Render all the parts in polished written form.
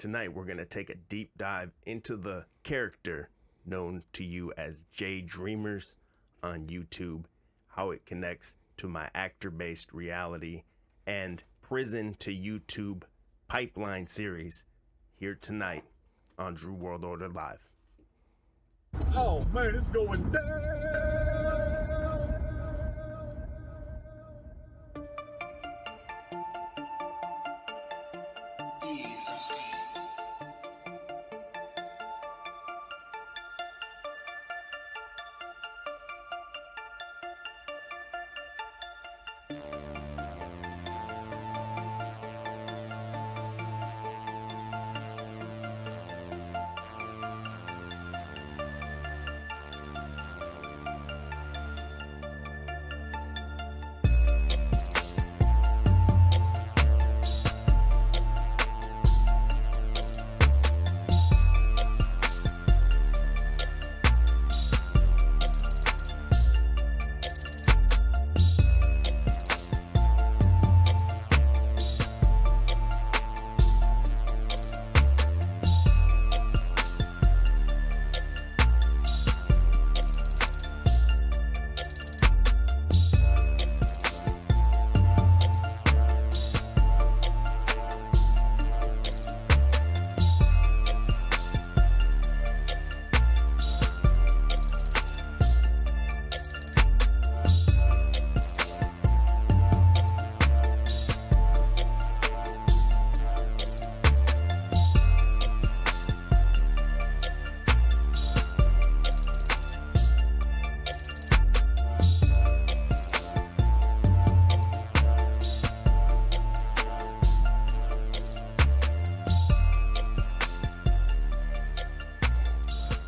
tonight we're going to take a deep dive into the character known to you as J Dreamers on YouTube, how it connects to my actor-based reality and prison to YouTube pipeline series here tonight on Drew World Order Live. Oh man, it's going down.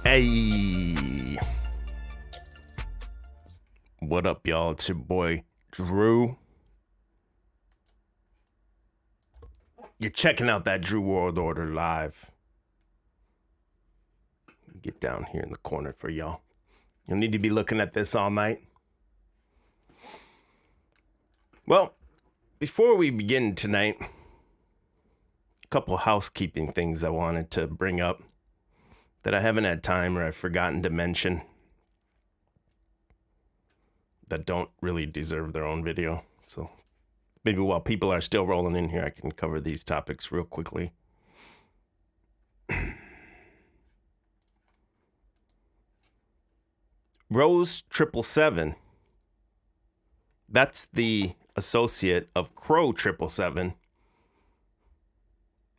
Hey, what up, y'all? It's your boy Drew. You're checking out that Drew World Order Live. Get down here in the corner for y'all. You'll need to be looking at this all night. Well, before we begin tonight, a couple housekeeping things I wanted to bring up that I haven't had time or I've forgotten to mention that don't really deserve their own video. So maybe while people are still rolling in here, I can cover these topics real quickly. Rose 777, that's the associate of Crow 777,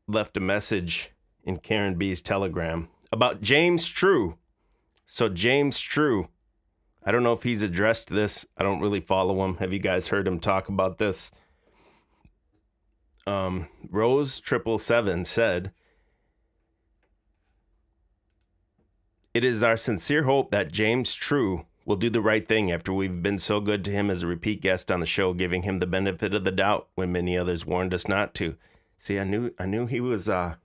left a message in Karen B's Telegram about James True. So James True, I don't know if he's addressed this. I don't really follow him. Have you guys heard him talk about this? Rose 777 said, "It is our sincere hope that James True will do the right thing after we've been so good to him as a repeat guest on the show, giving him the benefit of the doubt when many others warned us not to." See, I knew he was, I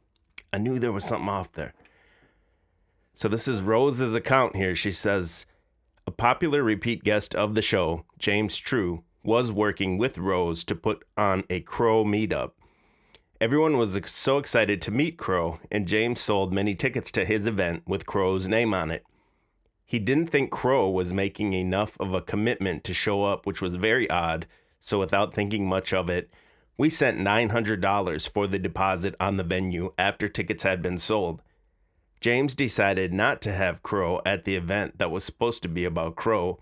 knew there was something off there. So this is Rose's account here. She says, "A popular repeat guest of the show, James True, was working with Rose to put on a Crow meetup. Everyone was so excited to meet Crow, and James sold many tickets to his event with Crow's name on it. He didn't think Crow was making enough of a commitment to show up, which was very odd, so without thinking much of it, we sent $900 for the deposit on the venue after tickets had been sold. James decided not to have Crow at the event that was supposed to be about Crow,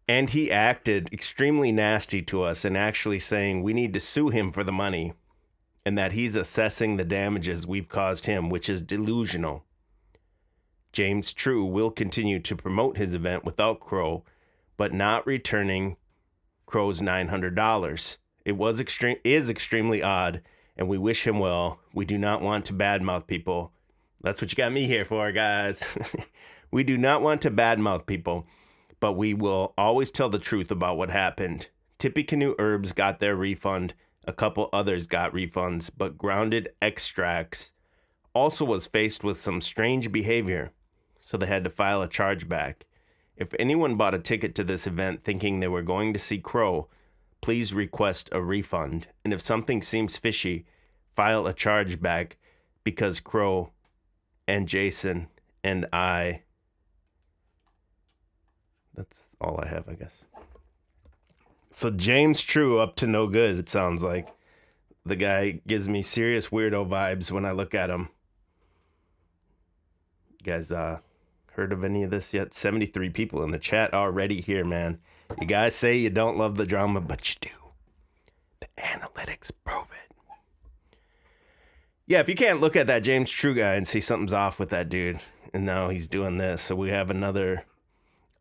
and he acted extremely nasty to us and actually saying we need to sue him for the money and that he's assessing the damages we've caused him, which is delusional. James True will continue to promote his event without Crow, but not returning Crow's $900. It is extremely odd, and we wish him well. We do not want to badmouth people." That's what you got me here for, guys. "We do not want to badmouth people, but we will always tell the truth about what happened. Tippy Canoe Herbs got their refund. A couple others got refunds, but Grounded Extracts also was faced with some strange behavior, so they had to file a chargeback. If anyone bought a ticket to this event thinking they were going to see Crow, please request a refund. And if something seems fishy, file a chargeback because Crow and Jason and I. That's all I have, I guess. So James True up to no good, it sounds like. The guy gives me serious weirdo vibes when I look at him. You guys heard of any of this yet? 73 people in the chat already here, man. You guys say you don't love the drama, but you do. The analytics prove it. Yeah, if you can't look at that James True guy and see something's off with that dude, and now he's doing this. So we have another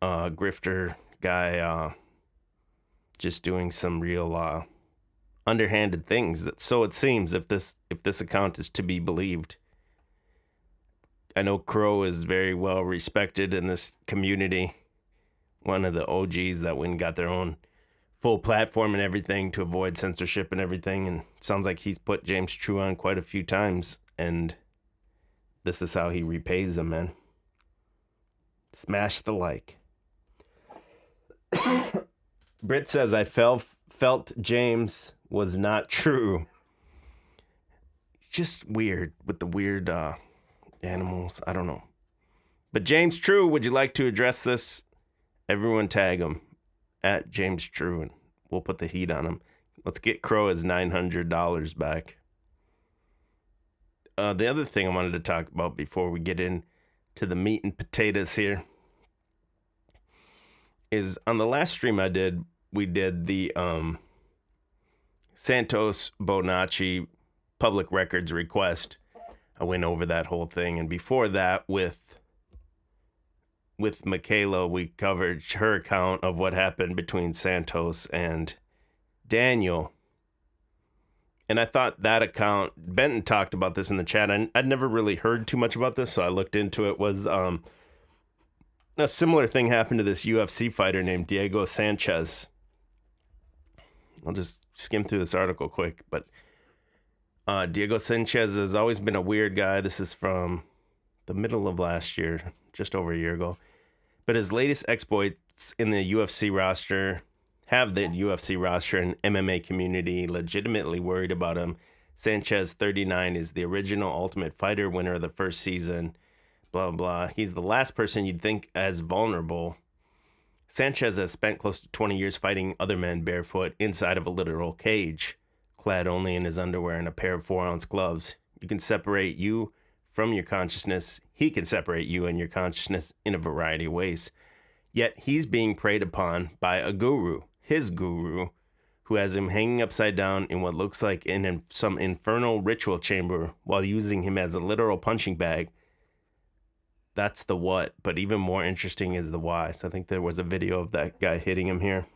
grifter guy just doing some real underhanded things. So it seems, if this account is to be believed. I know Crow is very well respected in this community. One of the OGs that went and got their own full platform and everything to avoid censorship and everything. And it sounds like he's put James True on quite a few times. And this is how he repays them, man. Smash the like. Britt says, I felt James was not true. It's just weird with the weird animals. I don't know. But James True, would you like to address this? Everyone tag him at James True, and we'll put the heat on him. Let's get Crow his $900 back. The other thing I wanted to talk about before we get into the meat and potatoes here is on the last stream I did, we did the Santos Bonacci public records request. I went over that whole thing. And before that, with Michaela, we covered her account of what happened between Santos and Daniel. And I thought that account, Benton talked about this in the chat. I'd never really heard too much about this, so I looked into it. Was a similar thing happened to this UFC fighter named Diego Sanchez. I'll just skim through this article quick, but Diego Sanchez has always been a weird guy. This is from the middle of last year, just over a year ago. But his latest exploits in the UFC roster have the UFC roster and MMA community legitimately worried about him. Sanchez, 39, is the original Ultimate Fighter winner of the first season. Blah, blah. He's the last person you'd think as vulnerable. Sanchez has spent close to 20 years fighting other men barefoot inside of a literal cage, clad only in his underwear and a pair of 4-ounce gloves. You can separate you from your consciousness. He can separate you and your consciousness in a variety of ways. Yet he's being preyed upon by a guru, his guru, who has him hanging upside down in what looks like in some infernal ritual chamber while using him as a literal punching bag. That's the what, but even more interesting is the why. So I think there was a video of that guy hitting him here.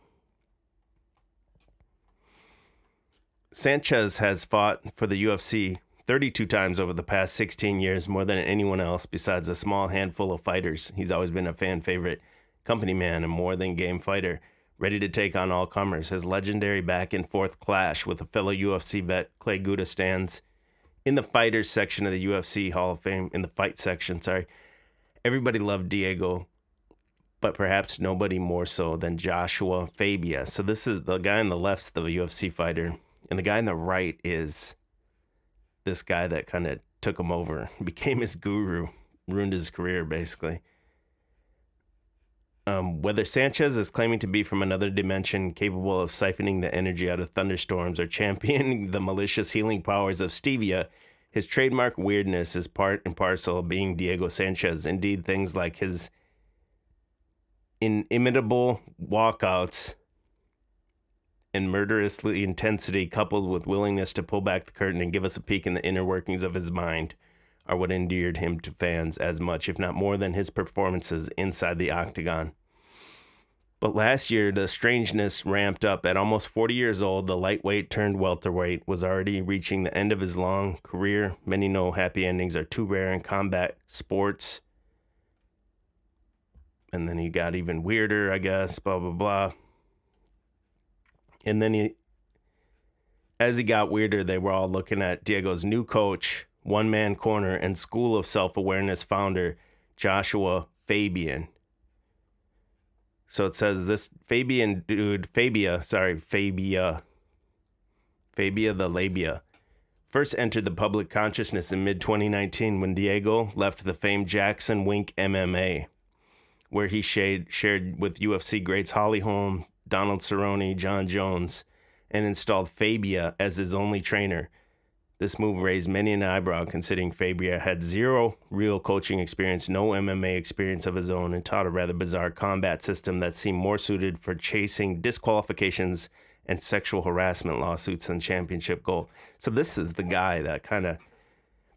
Sanchez has fought for the UFC 32 times over the past 16 years, more than anyone else besides a small handful of fighters. He's always been a fan favorite, company man, and more than game fighter, ready to take on all comers. His legendary back and forth clash with a fellow UFC vet, Clay Guda, stands in the fighters section of the UFC Hall of Fame, in the fight section, sorry. Everybody loved Diego, but perhaps nobody more so than Joshua Fabia. So this is the guy on the left's the UFC fighter, and the guy on the right is this guy that kind of took him over, became his guru, ruined his career, basically. Whether Sanchez is claiming to be from another dimension capable of siphoning the energy out of thunderstorms or championing the malicious healing powers of stevia, his trademark weirdness is part and parcel of being Diego Sanchez. Indeed, things like his inimitable walkouts and murderous intensity, coupled with willingness to pull back the curtain and give us a peek in the inner workings of his mind, are what endeared him to fans as much, if not more, than his performances inside the octagon. But last year, the strangeness ramped up. At almost 40 years old, the lightweight turned welterweight was already reaching the end of his long career. Many know happy endings are too rare in combat sports. And then he got even weirder, I guess, blah, blah, blah. And then as he got weirder, they were all looking at Diego's new coach, one-man corner, and School of Self-Awareness founder, Joshua Fabian. So it says this Fabian dude, Fabia the Labia, first entered the public consciousness in mid-2019 when Diego left the famed Jackson Wink MMA, where he shared with UFC greats Holly Holm, Donald Cerrone, John Jones, and installed Fabia as his only trainer. This move raised many an eyebrow, considering Fabia had zero real coaching experience, no MMA experience of his own, and taught a rather bizarre combat system that seemed more suited for chasing disqualifications and sexual harassment lawsuits than championship goal. So this is the guy that kind of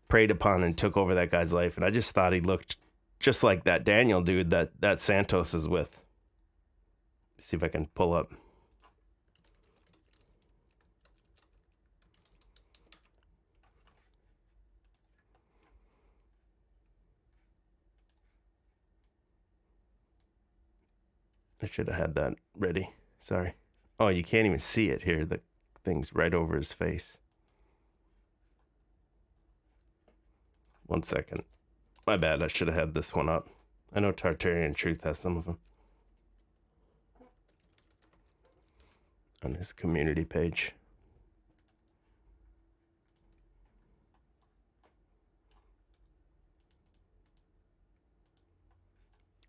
preyed upon and took over that guy's life, and I just thought he looked just like that Daniel dude that Santos is with. Let's see if I can pull up. I should have had that ready. Sorry. Oh, you can't even see it here. The thing's right over his face. 1 second. My bad. I should have had this one up. I know Tartarian Truth has some of them on his community page.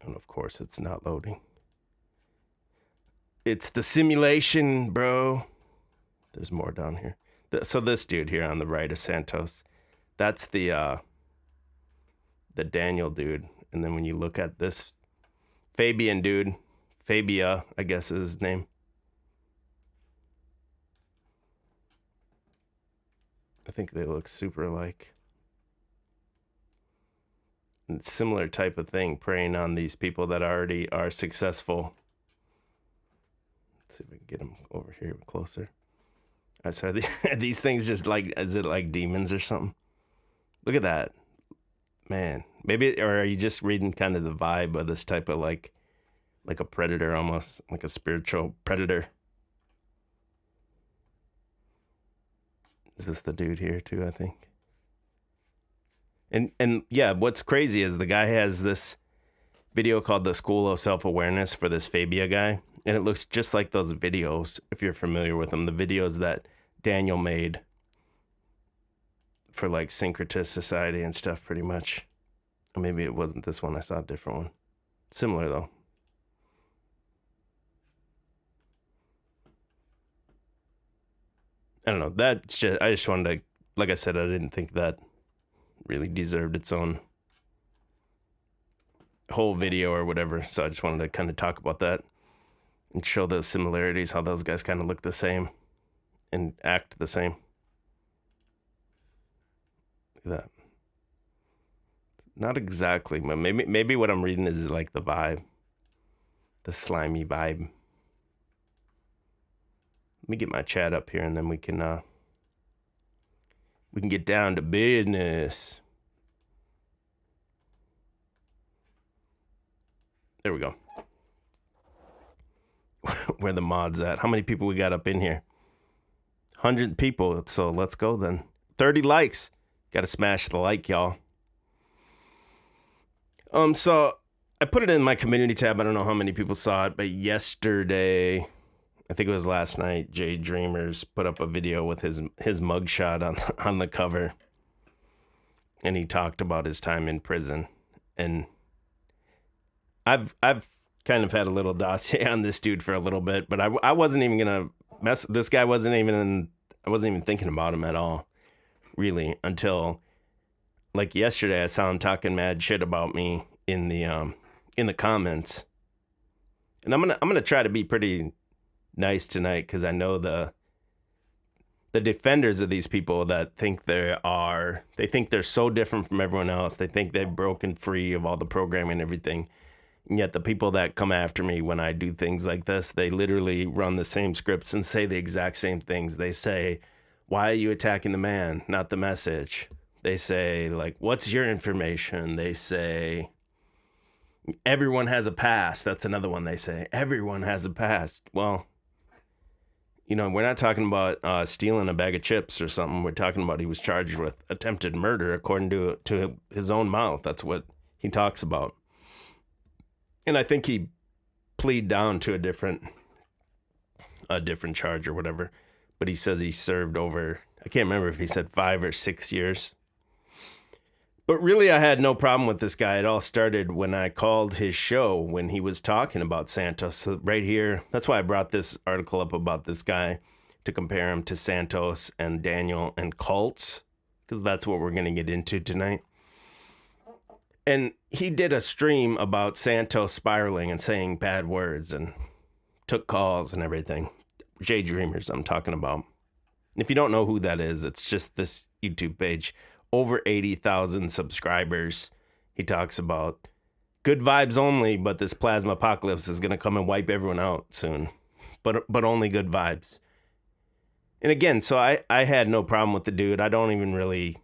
And of course, it's not loading. It's the simulation, bro. There's more down here. So this dude here on the right is Santos. That's the Daniel dude. And then when you look at this Fabian dude, Fabia, I guess is his name. I think they look super alike. And similar type of thing, preying on these people that already are successful. See if we can get them over here closer. All right, so are these things just like, is it like demons or something? Look at that. Man, maybe, or are you just reading kind of the vibe of this type of like a predator almost, like a spiritual predator? Is this the dude here too, I think? And yeah, what's crazy is the guy has this video called The School of Self-Awareness for this Fabia guy. And it looks just like those videos, if you're familiar with them, the videos that Daniel made for like Syncretist Society and stuff, pretty much. Or maybe it wasn't this one. I saw a different one. Similar, though. I don't know. That's just, I just wanted to, like I said, I didn't think that really deserved its own whole video or whatever. So I just wanted to kind of talk about that and show those similarities, how those guys kind of look the same and act the same. Look at that. Not exactly, but maybe what I'm reading is like the vibe, the slimy vibe. Let me get my chat up here, and then we can get down to business. There we go. Where the mods at? How many people we got up in here? 100 people. So let's go then. 30 likes. Got to smash the like, y'all. So I put it in my community tab. I don't know how many people saw it, but yesterday, I think it was last night, Jay Dreamers put up a video with his mugshot on the cover, and he talked about his time in prison. And I've kind of had a little dossier on this dude for a little bit, but I wasn't even gonna mess. This guy I wasn't even thinking about him at all, really, until like yesterday. I saw him talking mad shit about me in the comments, and I'm gonna try to be pretty nice tonight, because I know the defenders of these people that think they're so different from everyone else. They think they've broken free of all the programming and everything. And yet the people that come after me when I do things like this, they literally run the same scripts and say the exact same things. They say, why are you attacking the man, not the message? They say, like, what's your information? They say, everyone has a past. That's another one they say. Everyone has a past. Well, you know, we're not talking about stealing a bag of chips or something. We're talking about he was charged with attempted murder, according to his own mouth. That's what he talks about. And I think he pleaded down to a different charge or whatever. But he says he served over, I can't remember if he said 5 or 6 years. But really, I had no problem with this guy. It all started when I called his show when he was talking about Santos. So right here, that's why I brought this article up about this guy, to compare him to Santos and Daniel and cults, because that's what we're going to get into tonight. And he did a stream about Santos spiraling and saying bad words and took calls and everything. Jay Dreamers, I'm talking about. If you don't know who that is, it's just this YouTube page. Over 80,000 subscribers. He talks about good vibes only, but this plasma apocalypse is going to come and wipe everyone out soon. But only good vibes. And again, so I had no problem with the dude. I don't even really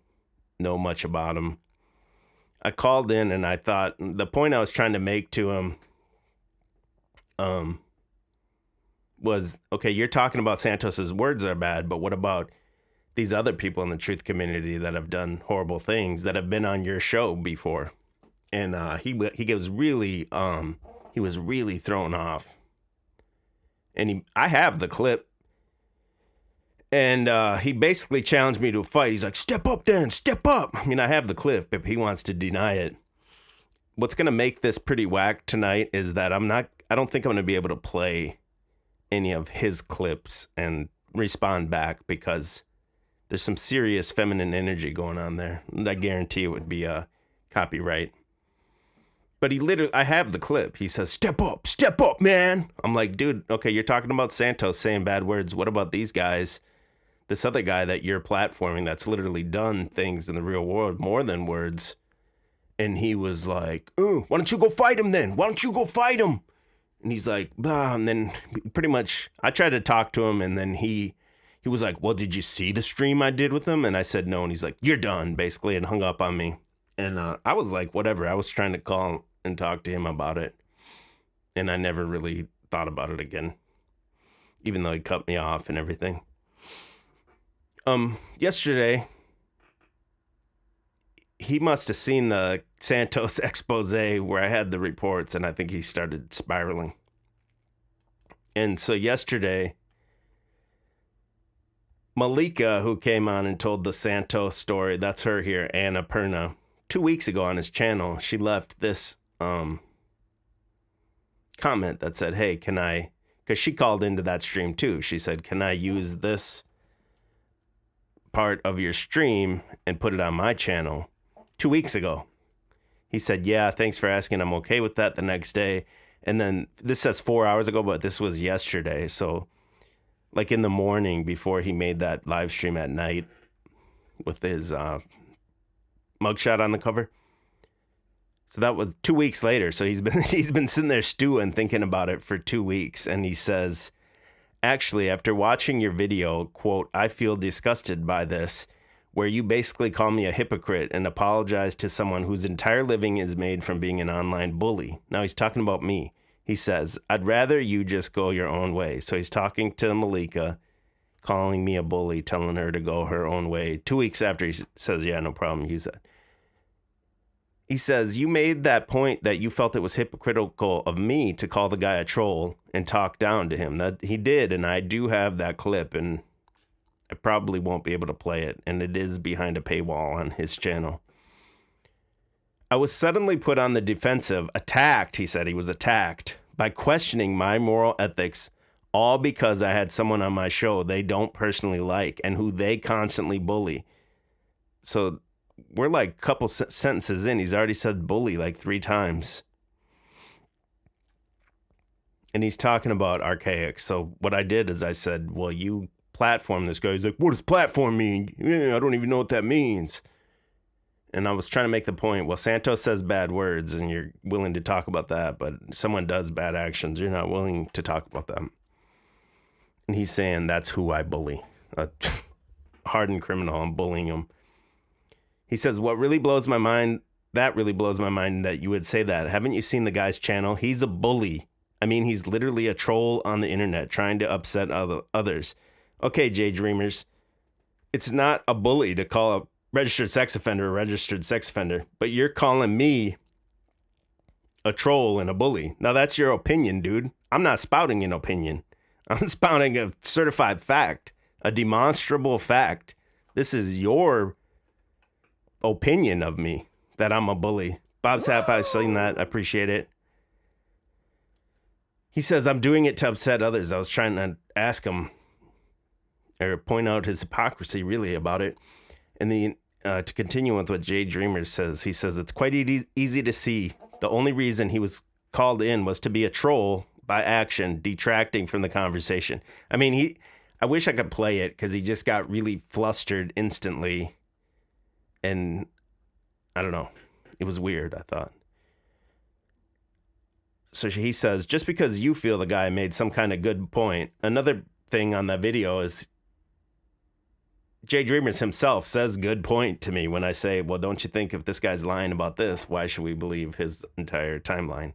know much about him. I called in and I thought the point I was trying to make to him was, okay, you're talking about Santos's words are bad, but what about these other people in the truth community that have done horrible things, that have been on your show before? And he was really thrown off. And I have the clip. And he basically challenged me to a fight. He's like, step up then, step up. I mean, I have the clip, but he wants to deny it. What's going to make this pretty whack tonight is that I don't think I'm going to be able to play any of his clips and respond back, because there's some serious feminine energy going on there. And I guarantee it would be a copyright. But I have the clip. He says, step up, man. I'm like, dude, okay, you're talking about Santos saying bad words. What about these guys? This other guy that you're platforming that's literally done things in the real world more than words. And he was like, oh, why don't you go fight him then? Why don't you go fight him? And he's like, blah. And then pretty much I tried to talk to him, and then he was like, well, did you see the stream I did with him? And I said no. And he's like, you're done, basically, and hung up on me. And I was like, whatever. I was trying to call and talk to him about it. And I never really thought about it again, even though he cut me off and everything. Yesterday, he must have seen the Santos expose where I had the reports, and I think he started spiraling. And so yesterday, Malika, who came on and told the Santos story, that's her here, Anna Perna, 2 weeks ago on his channel, she left this comment that said, hey, can I, because she called into that stream too. She said, can I use this part of your stream and put it on my channel? 2 weeks ago. He said, yeah, thanks for asking. I'm okay with that the next day. And then this says 4 hours ago, but this was yesterday. So like in the morning before he made that live stream at night with his mugshot on the cover. So that was 2 weeks later. So he's been sitting there stewing, thinking about it for 2 weeks. And he says, actually, after watching your video, quote, I feel disgusted by this, where you basically call me a hypocrite and apologize to someone whose entire living is made from being an online bully. Now he's talking about me. He says, I'd rather you just go your own way. So he's talking to Malika, calling me a bully, telling her to go her own way. 2 weeks after he says, yeah, no problem, use that. He says, you made that point that you felt it was hypocritical of me to call the guy a troll and talk down to him. That he did, and I do have that clip, and I probably won't be able to play it, and it is behind a paywall on his channel. I was suddenly put on the defensive, attacked, he said he was attacked, by questioning my moral ethics, all because I had someone on my show they don't personally like and who they constantly bully. So we're like a couple sentences in. He's already said bully like 3 times. And he's talking about archaic. So what I did is I said, well, you platform this guy. He's like, what does platform mean? Yeah, I don't even know what that means. And I was trying to make the point, well, Santos says bad words and you're willing to talk about that, but someone does bad actions, you're not willing to talk about them. And he's saying that's who I bully. A hardened criminal, I'm bullying him. He says, what really blows my mind, that really blows my mind that you would say that. Haven't you seen the guy's channel? He's a bully. I mean, he's literally a troll on the internet trying to upset others. Okay, Jay Dreamers, it's not a bully to call a registered sex offender a registered sex offender, but you're calling me a troll and a bully. Now, that's your opinion, dude. I'm not spouting an opinion. I'm spouting a certified fact, a demonstrable fact This is your opinion of me that I'm a bully. Bob Sapp, I've seen that. I appreciate it. He says, I'm doing it to upset others. I was trying to ask him or point out his hypocrisy really about it. And the to continue with what Jay Dreamer says, he says, it's quite easy to see. The only reason he was called in was to be a troll by action, detracting from the conversation. I mean, I wish I could play it because he just got really flustered instantly. And I don't know. It was weird, I thought. So he says, just because you feel the guy made some kind of good point. Another thing on that video is Jay Dreamers himself says good point to me when I say, well, don't you think if this guy's lying about this, why should we believe his entire timeline?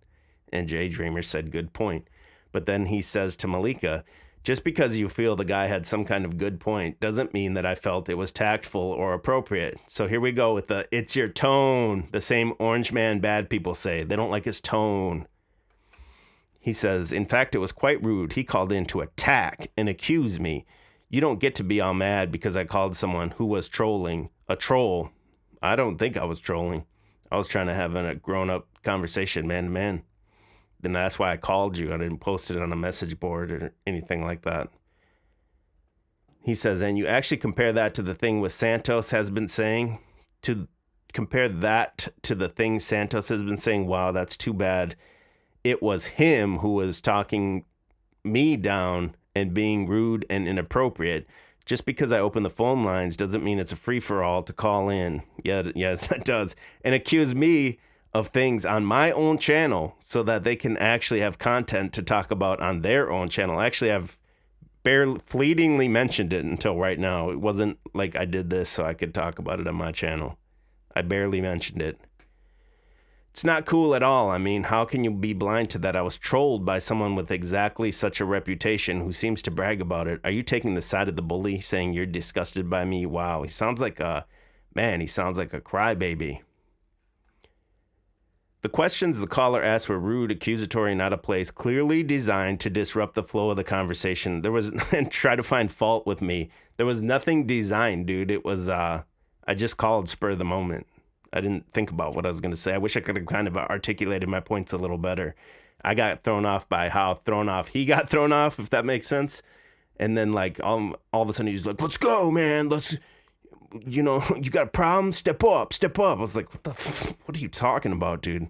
And Jay Dreamers said good point. But then he says to Malika, just because you feel the guy had some kind of good point doesn't mean that I felt it was tactful or appropriate. So here we go with the it's your tone, the same Orange Man bad people say. They don't like his tone. He says, in fact, it was quite rude. He called in to attack and accuse me. You don't get to be all mad because I called someone who was trolling a troll. I don't think I was trolling. I was trying to have a grown-up conversation, man to man. Then that's why I called you. I didn't post it on a message board or anything like that. He says, and you actually compare that to the thing with Santos has been saying, to compare that to the thing Santos has been saying. Wow, that's too bad. It was him who was talking me down and being rude and inappropriate. Just because I open the phone lines doesn't mean it's a free-for-all to call in. Yeah, that does. And accuse me of things on my own channel so that they can actually have content to talk about on their own channel. Actually, I've barely fleetingly mentioned it until right now. It wasn't like I did this so I could talk about it on my channel. I barely mentioned it. It's not cool at all. I mean, how can you be blind to that? I was trolled by someone with exactly such a reputation who seems to brag about it. Are you taking the side of the bully, saying you're disgusted by me? Wow, he sounds like a crybaby. The questions the caller asked were rude, accusatory, and out of place, clearly designed to disrupt the flow of the conversation. And try to find fault with me. There was nothing designed, dude. It was, I just called spur of the moment. I didn't think about what I was going to say. I wish I could have kind of articulated my points a little better. I got thrown off by how thrown off he got thrown off, if that makes sense. And then like all of a sudden he's like, let's go, man. You got a problem? Step up. I was like, what are you talking about, dude?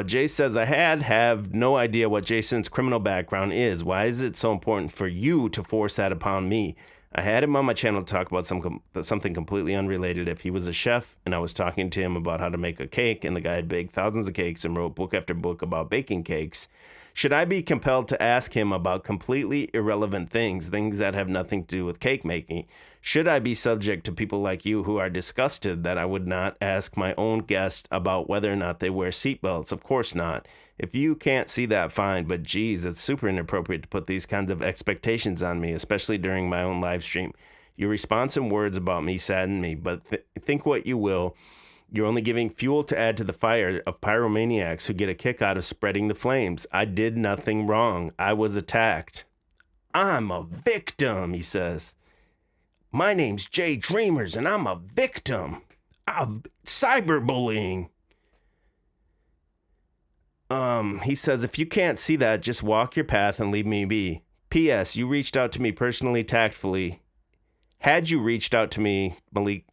Jay says, I have no idea what Jason's criminal background is. Why is it so important for you to force that upon me? I had him on my channel to talk about something completely unrelated. If he was a chef and I was talking to him about how to make a cake and the guy had baked thousands of cakes and wrote book after book about baking cakes, should I be compelled to ask him about completely irrelevant things that have nothing to do with cake making? Should I be subject to people like you who are disgusted that I would not ask my own guest about whether or not they wear seatbelts? Of course not. If you can't see that, fine, but geez, it's super inappropriate to put these kinds of expectations on me, especially during my own live stream. Your response and words about me sadden me, but think what you will. You're only giving fuel to add to the fire of pyromaniacs who get a kick out of spreading the flames. I did nothing wrong. I was attacked. I'm a victim, he says. My name's Jay Dreamers, and I'm a victim of cyberbullying. He says, if you can't see that, just walk your path and leave me be. P.S. You reached out to me personally, tactfully. Had you reached out to me,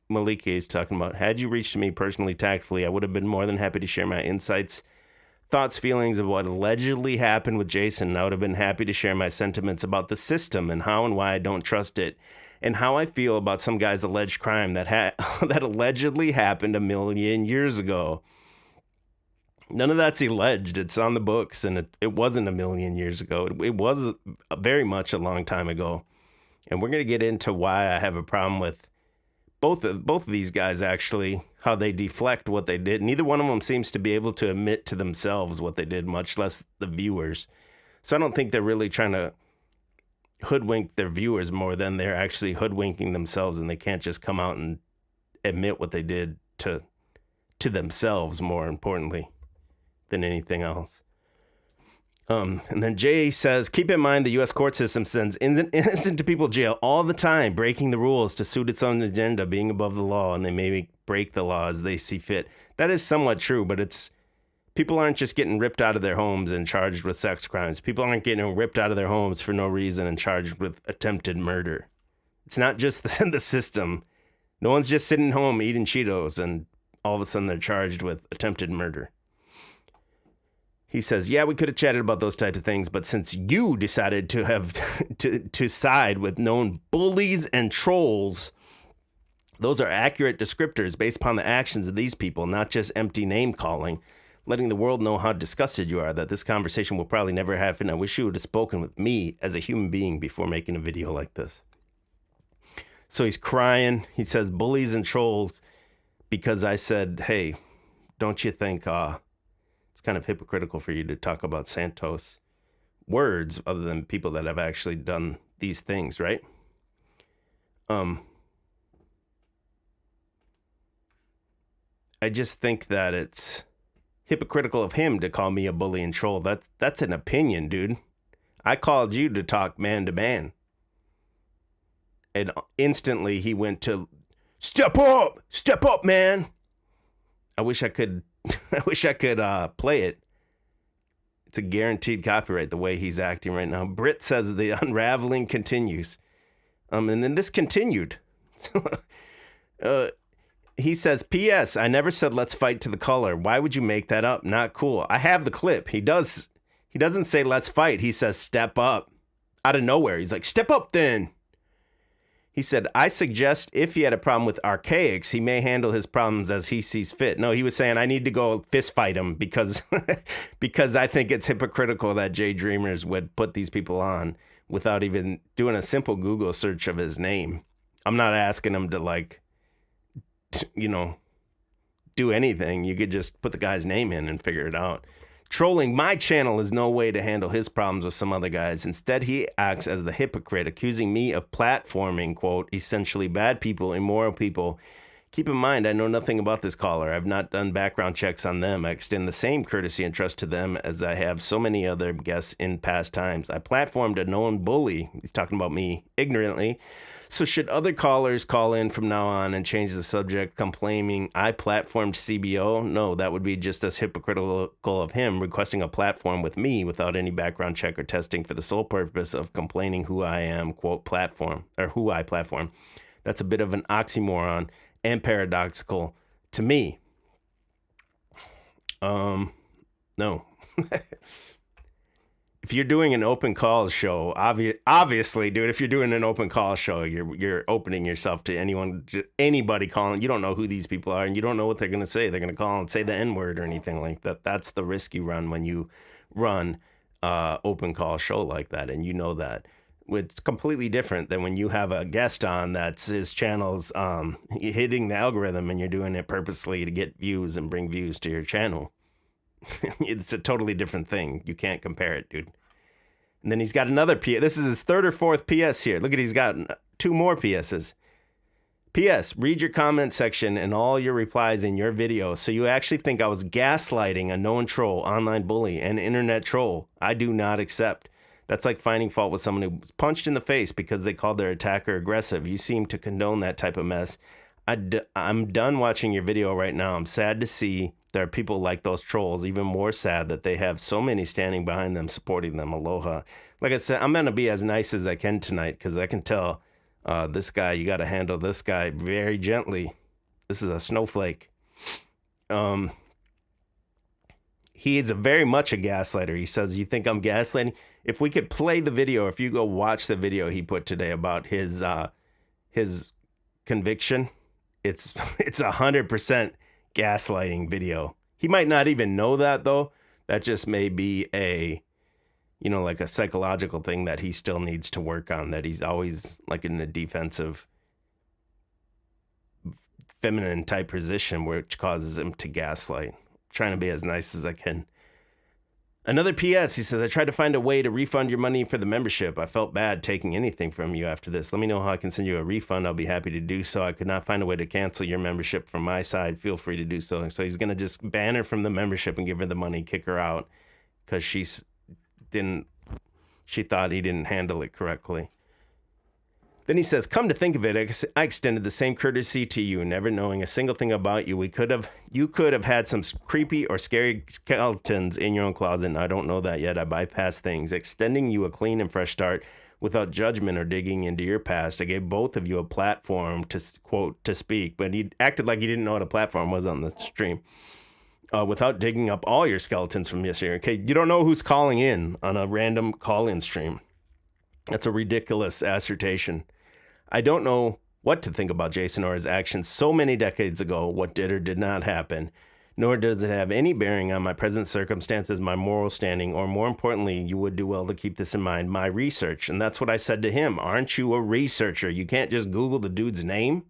Malika is talking about, had you reached to me personally, tactfully, I would have been more than happy to share my insights, thoughts, feelings of what allegedly happened with Jason. I would have been happy to share my sentiments about the system and how and why I don't trust it, and how I feel about some guy's alleged crime that allegedly happened 1 million years ago. None of that's alleged. It's on the books, and it wasn't 1 million years ago. It was very much a long time ago. And we're going to get into why I have a problem with both of these guys, actually, how they deflect what they did. Neither one of them seems to be able to admit to themselves what they did, much less the viewers. So I don't think they're really trying to hoodwink their viewers more than they're actually hoodwinking themselves, and they can't just come out and admit what they did to themselves, more importantly than anything else. And then Jay says, keep in mind the U.S. court system sends innocent people to jail all the time, breaking the rules to suit its own agenda, being above the law, and they maybe break the law as they see fit. That is somewhat true, but people aren't just getting ripped out of their homes and charged with sex crimes. People aren't getting ripped out of their homes for no reason and charged with attempted murder. It's not just the system. No one's just sitting home eating Cheetos and all of a sudden they're charged with attempted murder. He says, yeah, we could have chatted about those types of things, but since you decided to have to side with known bullies and trolls, those are accurate descriptors based upon the actions of these people, not just empty name calling, letting the world know how disgusted you are that this conversation will probably never happen. I wish you would have spoken with me as a human being before making a video like this. So he's crying. He says bullies and trolls because I said, hey, don't you think it's kind of hypocritical for you to talk about Santos words other than people that have actually done these things, right? I just think that it's hypocritical of him to call me a bully and troll. That's an opinion, dude. I called you to talk man to man. And instantly he went to step up, man. I wish I could play it. It's a guaranteed copyright the way he's acting right now. Britt says the unraveling continues. And then this continued. He says, P.S. I never said let's fight to the color. Why would you make that up? Not cool. I have the clip. He doesn't say let's fight. He says step up. Out of nowhere. He's like, step up then. He said, I suggest if he had a problem with archaics, he may handle his problems as he sees fit. No, he was saying, I need to go fist fight him because I think it's hypocritical that Jay Dreamers would put these people on without even doing a simple Google search of his name. I'm not asking him to do anything. You could just put the guy's name in and figure it out. Trolling my channel is no way to handle his problems with some other guys. Instead, he acts as the hypocrite, accusing me of platforming, quote, essentially bad people, immoral people. Keep in mind, I know nothing about this caller. I've not done background checks on them. I extend the same courtesy and trust to them as I have so many other guests in past times. I platformed a known bully. He's talking about me ignorantly. So should other callers call in from now on and change the subject, complaining I platformed CBO? No, that would be just as hypocritical of him requesting a platform with me without any background check or testing for the sole purpose of complaining who I am, quote, platform, or who I platform. That's a bit of an oxymoron and paradoxical to me. No. If you're doing an open call show, obviously, dude, if you're doing an open call show, you're opening yourself to anybody calling. You don't know who these people are, and you don't know what they're going to say. They're going to call and say the N-word or anything like that. That's the risk you run when you run open call show like that, and you know that. It's completely different than when you have a guest on that's his channel's hitting the algorithm, and you're doing it purposely to get views and bring views to your channel. It's a totally different thing. You can't compare it, dude. And then he's got another PS. This is his third or fourth PS here. Look at, he's got 2 more PSs. PS, read your comment section and all your replies in your video. So you actually think I was gaslighting a known troll, online bully, and internet troll. I do not accept. That's like finding fault with someone who was punched in the face because they called their attacker aggressive. You seem to condone that type of mess. I'm done watching your video right now. I'm sad to see there are people like those trolls, even more sad that they have so many standing behind them, supporting them. Aloha. Like I said, I'm going to be as nice as I can tonight because I can tell this guy, you got to handle this guy very gently. This is a snowflake. He is very much a gaslighter. He says, you think I'm gaslighting? If we could play the video, if you go watch the video he put today about his conviction, it's 100% gaslighting video. He might not even know that though. That just may be like a psychological thing that he still needs to work on, that he's always like in a defensive feminine type position which causes him to gaslight. I'm trying to be as nice as I can. Another PS, he says, I tried to find a way to refund your money for the membership. I felt bad taking anything from you after this. Let me know how I can send you a refund. I'll be happy to do so. I could not find a way to cancel your membership from my side. Feel free to do so. So he's going to just ban her from the membership and give her the money, kick her out because she's she thought he didn't handle it correctly. Then he says, come to think of it, I extended the same courtesy to you, never knowing a single thing about you. You could have had some creepy or scary skeletons in your own closet, and I don't know that yet. I bypassed things, extending you a clean and fresh start without judgment or digging into your past. I gave both of you a platform to, quote, to speak, but he acted like he didn't know what a platform was on the stream. Without digging up all your skeletons from yesterday. Okay, you don't know who's calling in on a random call-in stream. That's a ridiculous assertion. I don't know what to think about Jason or his actions so many decades ago, what did or did not happen, nor does it have any bearing on my present circumstances, my moral standing, or more importantly, you would do well to keep this in mind, my research. And that's what I said to him. Aren't you a researcher? You can't just Google the dude's name?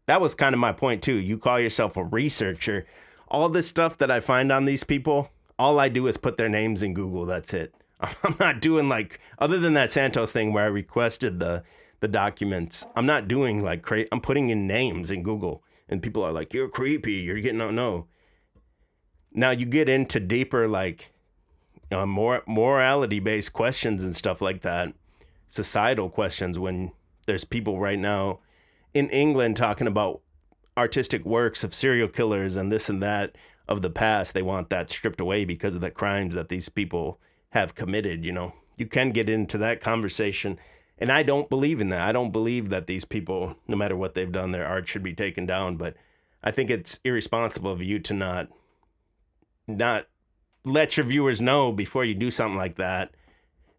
That was kind of my point too. You call yourself a researcher. All this stuff that I find on these people, all I do is put their names in Google. That's it. I'm not doing like, other than that Santos thing where I requested the documents, I'm not doing like I'm putting in names in Google and people are like, you're creepy. You're getting, no. Now you get into deeper, like more morality based questions and stuff like that. Societal questions when there's people right now in England talking about artistic works of serial killers and this and that of the past. They want that stripped away because of the crimes that these people have committed. You can get into that conversation, and I don't believe in that. I don't believe that these people, no matter what they've done, their art should be taken down. But I think it's irresponsible of you to not let your viewers know before you do something like that.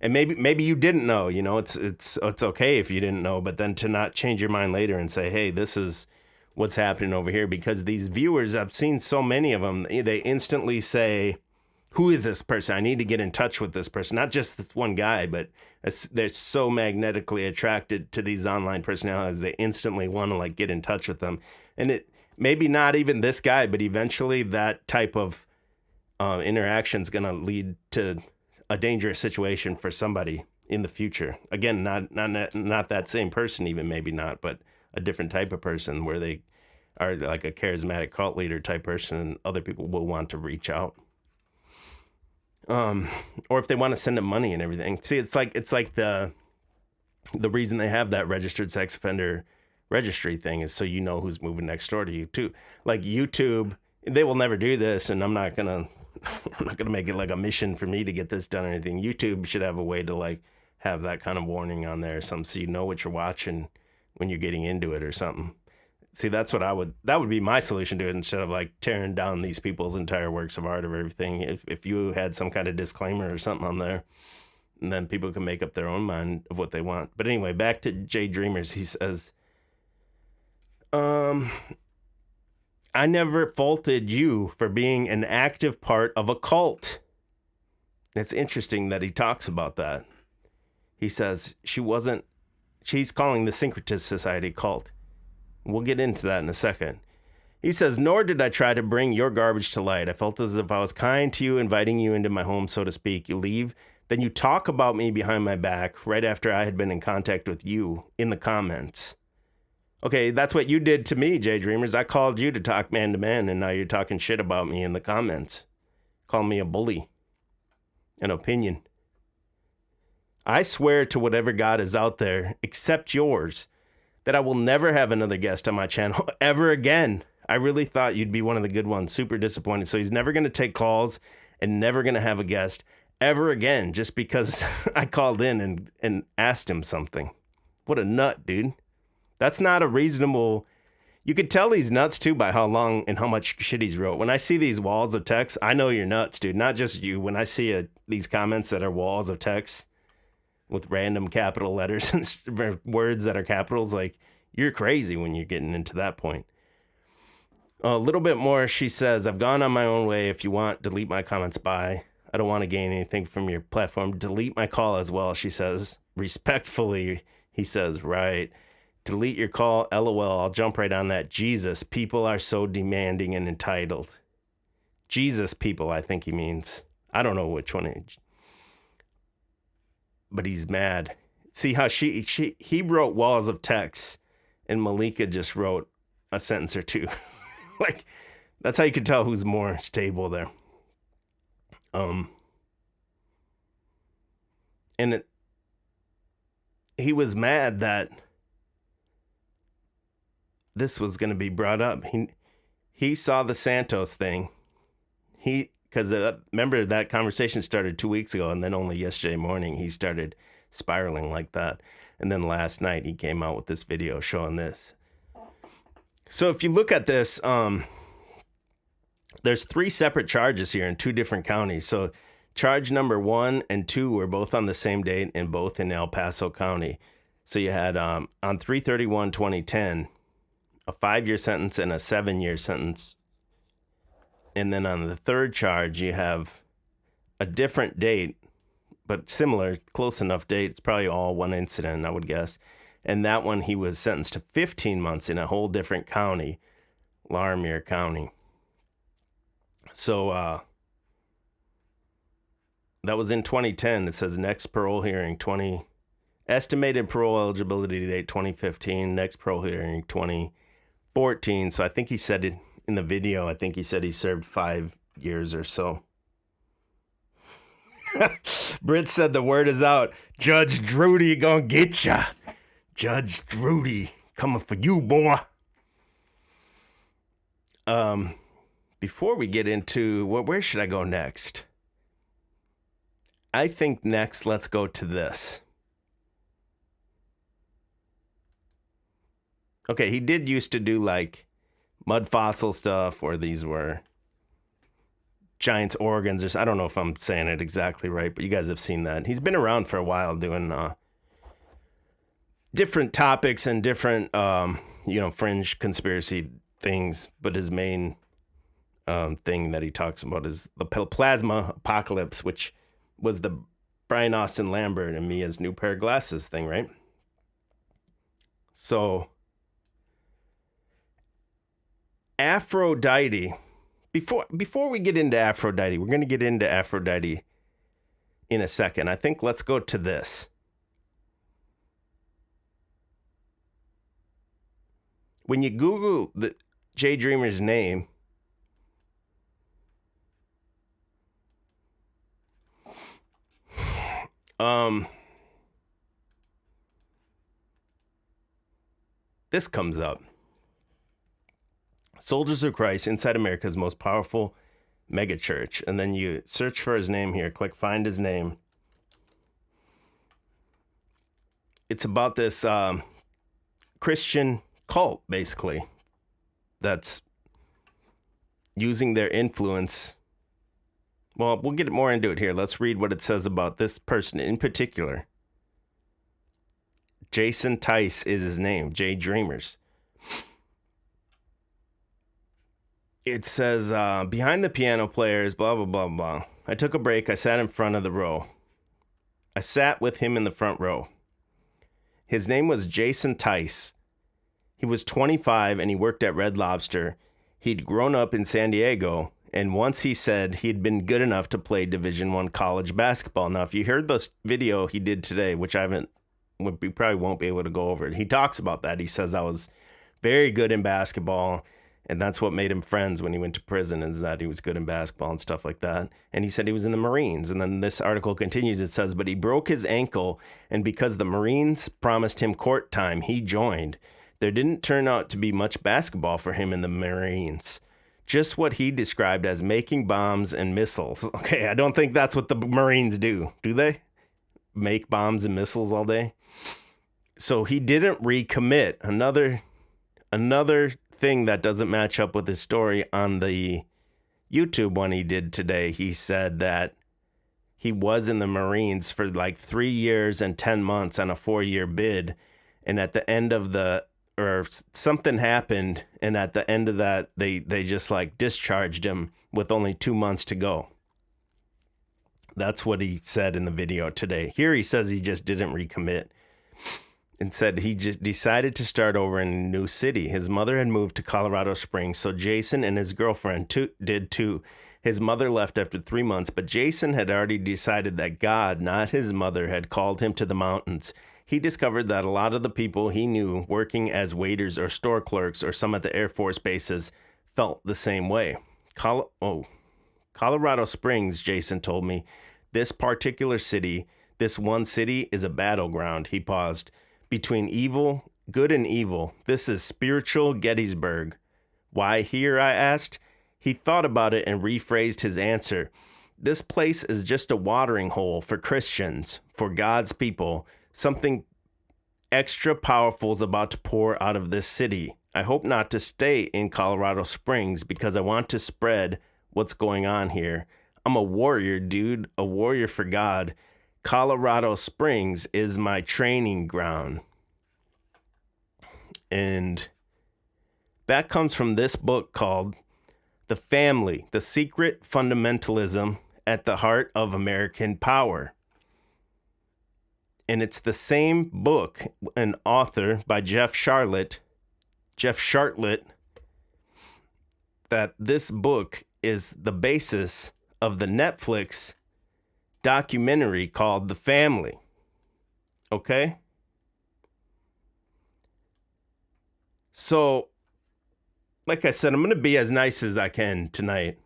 And maybe you didn't know. It's okay if you didn't know, but then to not change your mind later and say, hey, this is what's happening over here, because these viewers, I've seen so many of them, they instantly say, who is this person? I need to get in touch with this person. Not just this one guy, but they're so magnetically attracted to these online personalities. They instantly want to get in touch with them. And it maybe not even this guy, but eventually that type of interaction is going to lead to a dangerous situation for somebody in the future. Again, not that same person, even maybe not, but a different type of person where they are like a charismatic cult leader type person, and other people will want to reach out. Or if they want to send them money and everything. See, it's like the reason they have that registered sex offender registry thing is so you know who's moving next door to you too. Like YouTube, they will never do this, and I'm not gonna make it like a mission for me to get this done or anything. YouTube should have a way to have that kind of warning on there or something, so you know what you're watching when you're getting into it or something. See, that would be my solution to it, instead of tearing down these people's entire works of art or everything. If you had some kind of disclaimer or something on there, and then people can make up their own mind of what they want. But anyway, back to Jay Dreamers. He says, I never faulted you for being an active part of a cult. It's interesting that he talks about that. He says she's calling the Syncretist Society cult. We'll get into that in a second. He says, nor did I try to bring your garbage to light. I felt as if I was kind to you, inviting you into my home, so to speak. You leave, then you talk about me behind my back right after I had been in contact with you in the comments. Okay, that's what you did to me, Jay Dreamers. I called you to talk man to man, and now you're talking shit about me in the comments. Call me a bully. An opinion. I swear to whatever God is out there, except yours, that I will never have another guest on my channel ever again. I really thought you'd be one of the good ones. Super disappointed. So he's never going to take calls and never going to have a guest ever again just because I called in and asked him something. What a nut, dude. That's not a reasonable... You could tell he's nuts, too, by how long and how much shit he's wrote. When I see these walls of text, I know you're nuts, dude. Not just you. When I see these comments that are walls of text with random capital letters and words that are capitals, you're crazy when you're getting into that point. A little bit more, she says, I've gone on my own way. If you want, delete my comments. Bye. I don't want to gain anything from your platform. Delete my call as well, she says. Respectfully, he says, right. Delete your call. LOL. I'll jump right on that. Jesus, people are so demanding and entitled. Jesus people, I think he means. I don't know which one. But he's mad. See how he wrote walls of text and Malika just wrote a sentence or two. That's how you can tell who's more stable there. And he was mad that this was going to be brought up. He saw the Santos thing. Because remember that conversation started 2 weeks ago, and then only yesterday morning he started spiraling like that. And then last night he came out with this video showing this. So if you look at this, there's 3 separate charges here in 2 different counties. So charge number 1 and 2 were both on the same date and both in El Paso County. So you had on 3/31/2010 a 5-year sentence and a 7-year sentence. And then on the third charge you have a different date, but similar, close enough date. It's probably all one incident, I would guess. And that one he was sentenced to 15 months in a whole different county, Laramie County. So that was in 2010. It says next parole hearing estimated parole eligibility date 2015, next parole hearing 2014. So I think he said it in the video. I think he said he served 5 years or so. Britt said the word is out. Judge Drudy gonna get ya. Judge Drudy coming for you, boy. Before we get into where should I go next? I think next let's go to this. Okay, he did used to do like mud fossil stuff, or these were giants' organs, or I don't know if I'm saying it exactly right, but you guys have seen that. He's been around for a while doing different topics and different fringe conspiracy things, but his main thing that he talks about is the plasma apocalypse, which was the Brian Austin Lambert and Mia's new pair of glasses thing, right? So Aphrodite, before we get into Aphrodite, we're going to get into Aphrodite in a second. I think let's go to this. When you Google the Jay Dreamer's name, this comes up. Soldiers of Christ inside America's most powerful megachurch. And then you search for his name here. Click find his name. It's about this Christian cult, basically, that's using their influence. Well, we'll get more into it here. Let's read what it says about this person in particular. Jason Tice is his name. Jay Dreamers. It says, behind the piano players, blah, blah, blah, blah. I took a break. I sat in front of the row. I sat with him in the front row. His name was Jason Tice. He was 25 and he worked at Red Lobster. He'd grown up in San Diego, and once he said he'd been good enough to play Division I college basketball. Now, if you heard this video he did today, which we probably won't be able to go over it, he talks about that. He says I was very good in basketball, and that's what made him friends when he went to prison, is that he was good in basketball and stuff like that. And he said he was in the Marines. And then this article continues. It says, but he broke his ankle, and because the Marines promised him court time, he joined. There didn't turn out to be much basketball for him in the Marines. Just what he described as making bombs and missiles. Okay, I don't think that's what the Marines do they? Make bombs and missiles all day? So he didn't recommit. Another thing that doesn't match up with his story on the YouTube one he did today. He said that he was in the Marines for like 3 years and 10 months on a 4-year bid. And at the end of something happened. And at the end of that, they just like discharged him with only 2 months to go. That's what he said in the video today. Here he says he just didn't recommit. And said he just decided to start over in a new city. His mother had moved to Colorado Springs, so Jason and his girlfriend did too. His mother left after 3 months, but Jason had already decided that God, not his mother, had called him to the mountains. He discovered that a lot of the people he knew working as waiters or store clerks or some at the Air Force bases felt the same way. Colorado Springs, Jason told me, this particular city, This one city is a battleground. He paused. Between evil, good and evil. This is spiritual Gettysburg. Why here, I asked. He thought about it and rephrased his answer. This place is just a watering hole for Christians, for God's people. Something extra powerful is about to pour out of this city. I hope not to stay in Colorado Springs because I want to spread what's going on here. I'm a warrior, dude, a warrior for God. Colorado Springs is my training ground. And that comes from this book called The Family, The Secret Fundamentalism at the Heart of American Power. And it's the same book, an author by Jeff Sharlet, that this book is the basis of the Netflix documentary called The Family. Okay? So, like I said, I'm going to be as nice as I can tonight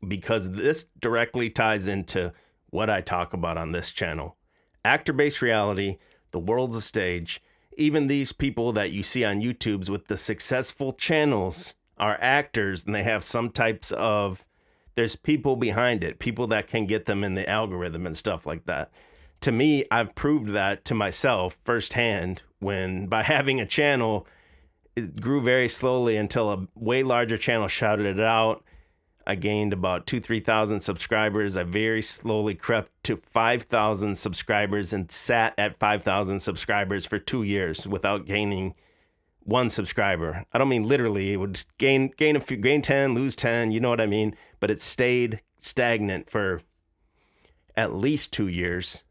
because this directly ties into what I talk about on this channel. Actor-based reality, the world's a stage. Even these people that you see on YouTube's with the successful channels are actors, and they have some types of, there's people behind it, people that can get them in the algorithm and stuff like that. To me, I've proved that to myself firsthand when by having a channel, it grew very slowly until a way larger channel shouted it out. I gained about 3,000 subscribers. I very slowly crept to 5,000 subscribers and sat at 5,000 subscribers for 2 years without gaining one subscriber. I don't mean literally. It would gain 10, lose 10. You know what I mean? But it stayed stagnant for at least 2 years.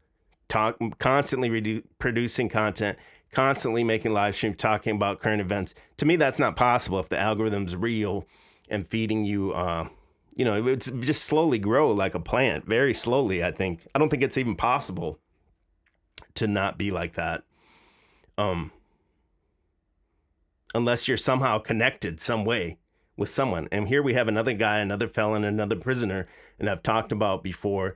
Constantly producing content, constantly making live streams, talking about current events. To me, that's not possible if the algorithm's real and feeding you. It would just slowly grow like a plant, very slowly. I don't think it's even possible to not be like that. Unless you're somehow connected some way with someone. And here we have another guy, another felon, another prisoner. And I've talked about before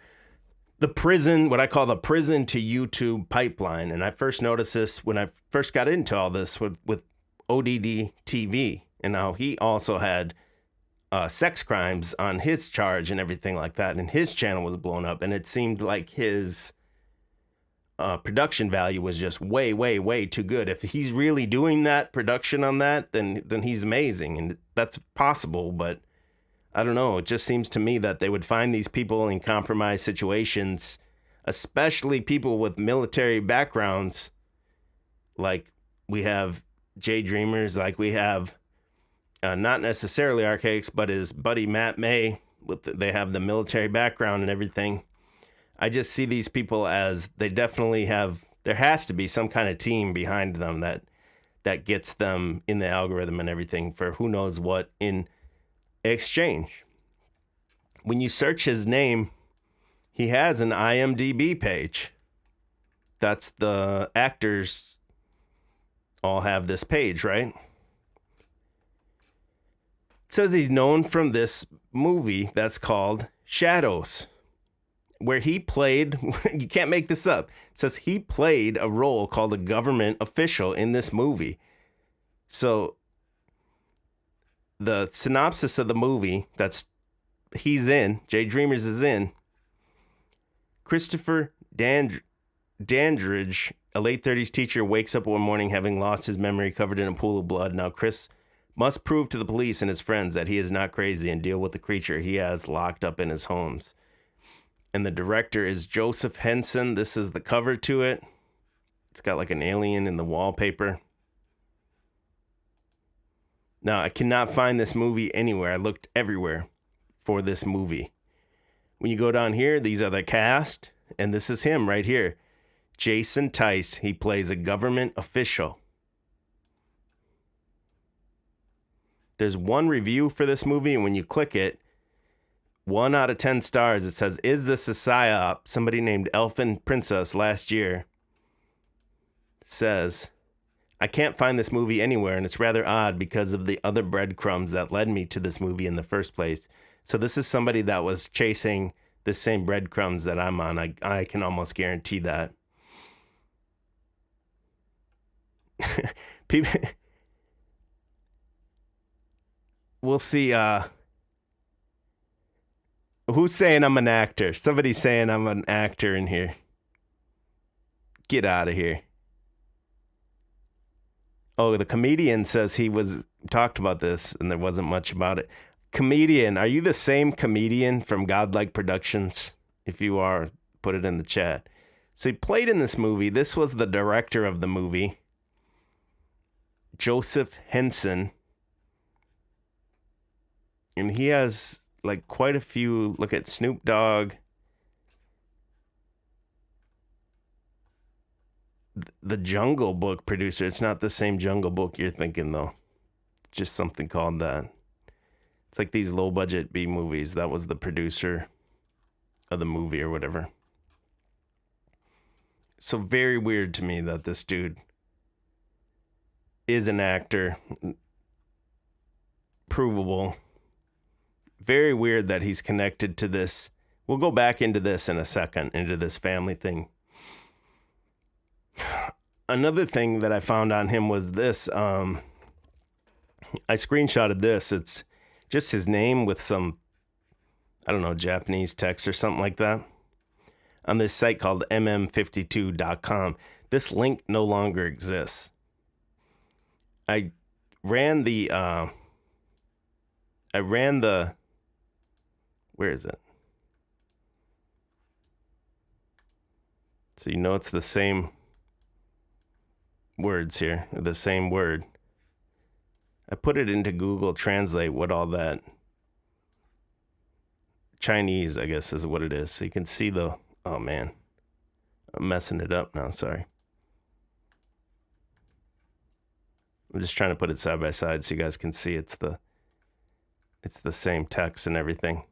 the prison, what I call the prison to YouTube pipeline. And I first noticed this when I first got into all this with ODD TV. And now he also had sex crimes on his charge and everything like that. And his channel was blown up. And it seemed like his production value was just way, way, way too good. If he's really doing that production on that, then he's amazing. And that's possible. But I don't know. It just seems to me that they would find these people in compromised situations, especially people with military backgrounds. Like we have Jay Dreamers, like we have not necessarily Archaics, but his buddy Matt May. They have the military background and everything. I just see these people as they definitely have, there has to be some kind of team behind them that gets them in the algorithm and everything for who knows what in exchange. When you search his name, he has an IMDb page. That's the actors all have this page, right? It says he's known from this movie that's called Shadows, where he played, you can't make this up. It says he played a role called a government official in this movie. So the synopsis of the movie he's in, Jay Dreamers is in, Christopher Dandridge, a late 30s teacher, wakes up one morning having lost his memory, covered in a pool of blood. Now Chris must prove to the police and his friends that he is not crazy and deal with the creature he has locked up in his homes. And the director is Joseph Henson. This is the cover to it. It's got like an alien in the wallpaper. Now, I cannot find this movie anywhere. I looked everywhere for this movie. When you go down here, these are the cast. And this is him right here. Jason Tice. He plays a government official. There's one review for this movie, and when you click it, 1 out of 10 stars, it says, "Is this a psyop?" Somebody named Elfin Princess last year says, "I can't find this movie anywhere, and it's rather odd because of the other breadcrumbs that led me to this movie in the first place." So this is somebody that was chasing the same breadcrumbs that I'm on. I can almost guarantee that. People, we'll see. Who's saying I'm an actor? Somebody's saying I'm an actor in here. Get out of here. Oh, the comedian says he talked about this and there wasn't much about it. Comedian, are you the same comedian from Godlike Productions? If you are, put it in the chat. So he played in this movie. This was the director of the movie, Joseph Henson. And he has like quite a few. Look at Snoop Dogg. The Jungle Book producer. It's not the same Jungle Book you're thinking, though. Just something called that. It's like these low budget B movies. That was the producer of the movie or whatever. So very weird to me that this dude is an actor. Provable. Very weird that he's connected to this. We'll go back into this in a second, into this family thing. Another thing that I found on him was this. I screenshotted this. It's just his name with some, I don't know, Japanese text or something like that. On this site called mm52.com. This link no longer exists. I ran the, where is it? So you know it's the same words here, the same word. I put it into Google Translate what all that Chinese, I guess, is what it is. So you can see the, oh man, I'm messing it up now, sorry. I'm just trying to put it side by side so you guys can see it's the same text and everything.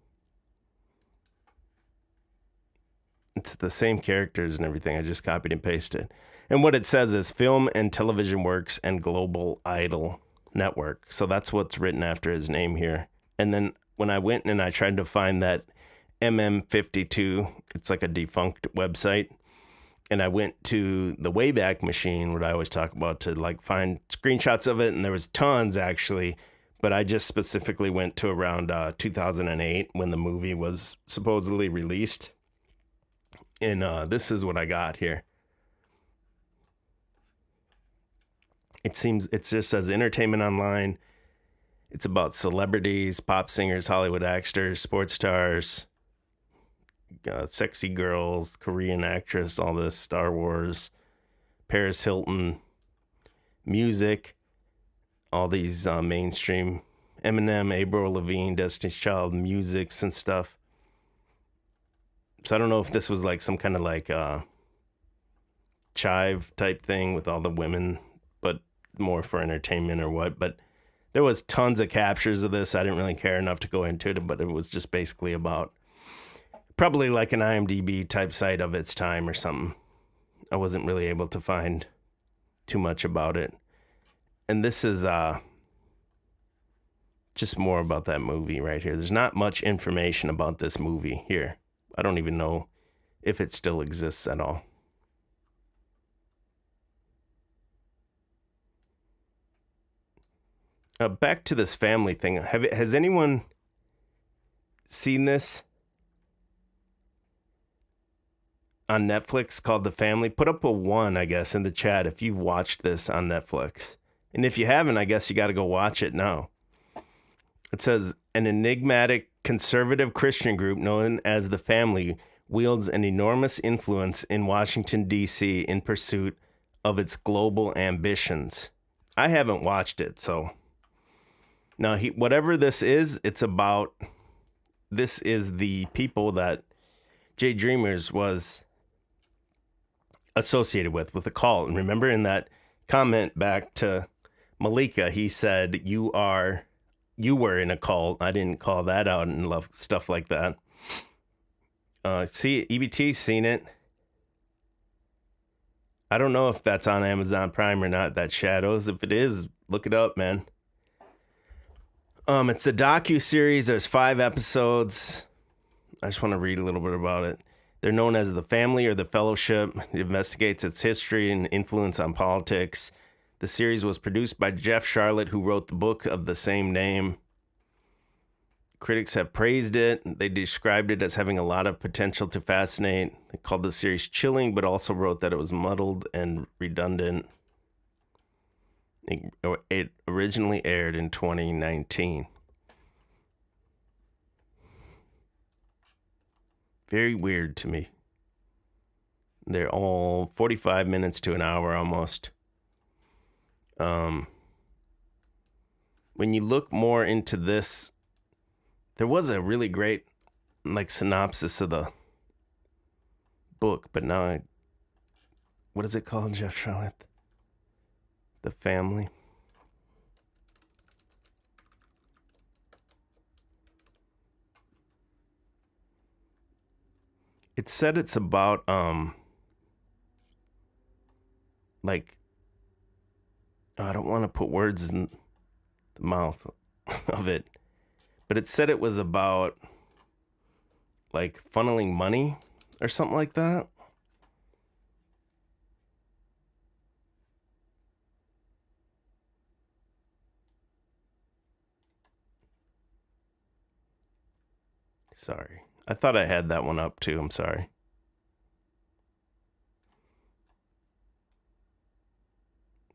It's the same characters and everything. I just copied and pasted. And what it says is Film and Television Works and Global Idol Network. So that's what's written after his name here. And then when I went and I tried to find that MM52, it's like a defunct website. And I went to the Wayback Machine, what I always talk about, to like find screenshots of it. And there was tons actually. But I just specifically went to around 2008 when the movie was supposedly released. And this is what I got here. It just says Entertainment Online. It's about celebrities, pop singers, Hollywood actors, sports stars, sexy girls, Korean actress, all this, Star Wars, Paris Hilton, music, all these mainstream, Eminem, Avril Lavigne, Destiny's Child, musics and stuff. So I don't know if this was like some kind of like chive type thing with all the women, but more for entertainment or what. But there was tons of captures of this. I didn't really care enough to go into it, but it was just basically about probably like an IMDb type site of its time or something. I wasn't really able to find too much about it. And this is just more about that movie right here. There's not much information about this movie here. I don't even know if it still exists at all. Back to this family thing. Has anyone seen this on Netflix called The Family? Put up a 1, I guess, in the chat if you've watched this on Netflix. And if you haven't, I guess you got to go watch it now. It says, an enigmatic conservative Christian group known as The Family wields an enormous influence in Washington, D.C. in pursuit of its global ambitions. I haven't watched it, so... Now, whatever this is, it's about... This is the people that Jay Dreamers was associated with the cult. And remember in that comment back to Malika, he said, you were in a cult. I didn't call that out and love stuff like that. See, EBT's seen it. I don't know if that's on Amazon Prime or not, that Shadows. If it is, look it up, man. It's a docu-series. There's 5 episodes. I just want to read a little bit about it. They're known as the Family or the Fellowship. It investigates its history and influence on politics. The series was produced by Jeff Charlotte, who wrote the book of the same name. Critics have praised it. They described it as having a lot of potential to fascinate. They called the series chilling, but also wrote that it was muddled and redundant. It originally aired in 2019. Very weird to me. They're all 45 minutes to an hour almost. When you look more into this, there was a really great synopsis of the book, but now what is it called, Jeff Charlotte? The Family. It said it's about I don't want to put words in the mouth of it, but it said it was about funneling money or something like that. Sorry. I thought I had that one up too. I'm sorry.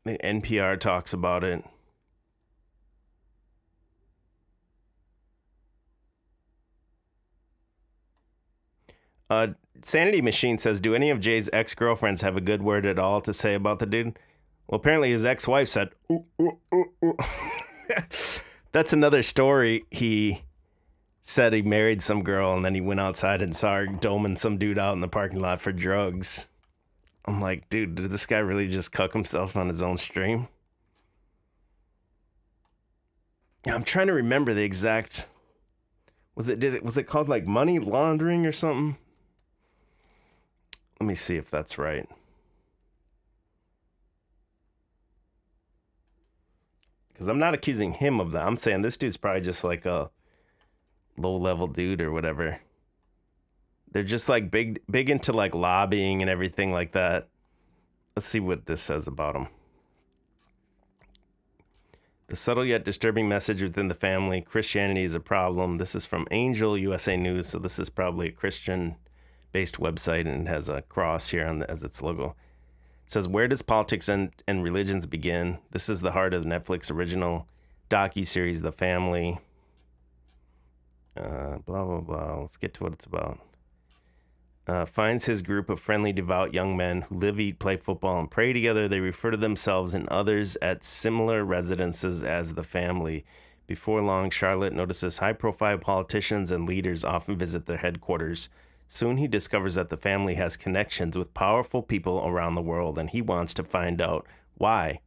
The NPR talks about it. Sanity Machine says, do any of Jay's ex-girlfriends have a good word at all to say about the dude? Well, apparently his ex-wife said, ooh, ooh, ooh, ooh. That's another story. He said he married some girl and then he went outside and saw her doming some dude out in the parking lot for drugs. I'm like, dude, did this guy really just cuck himself on his own stream? Yeah, I'm trying to remember the exact. Was it called money laundering or something? Let me see if that's right. Because I'm not accusing him of that. I'm saying this dude's probably just a low-level dude or whatever. They're just big into lobbying and everything like that. Let's see what this says about them. The subtle yet disturbing message within the family: Christianity is a problem. This is from Angel USA News, so this is probably a Christian-based website, and it has a cross here as its logo. It says, where does politics and religions begin? This is the heart of the Netflix original docuseries, The Family. Blah, blah, blah. Let's get to what it's about. Finds his group of friendly, devout young men who live, eat, play football, and pray together. They refer to themselves and others at similar residences as the family. Before long, Charlotte notices high-profile politicians and leaders often visit their headquarters. Soon he discovers that the family has connections with powerful people around the world, and he wants to find out why.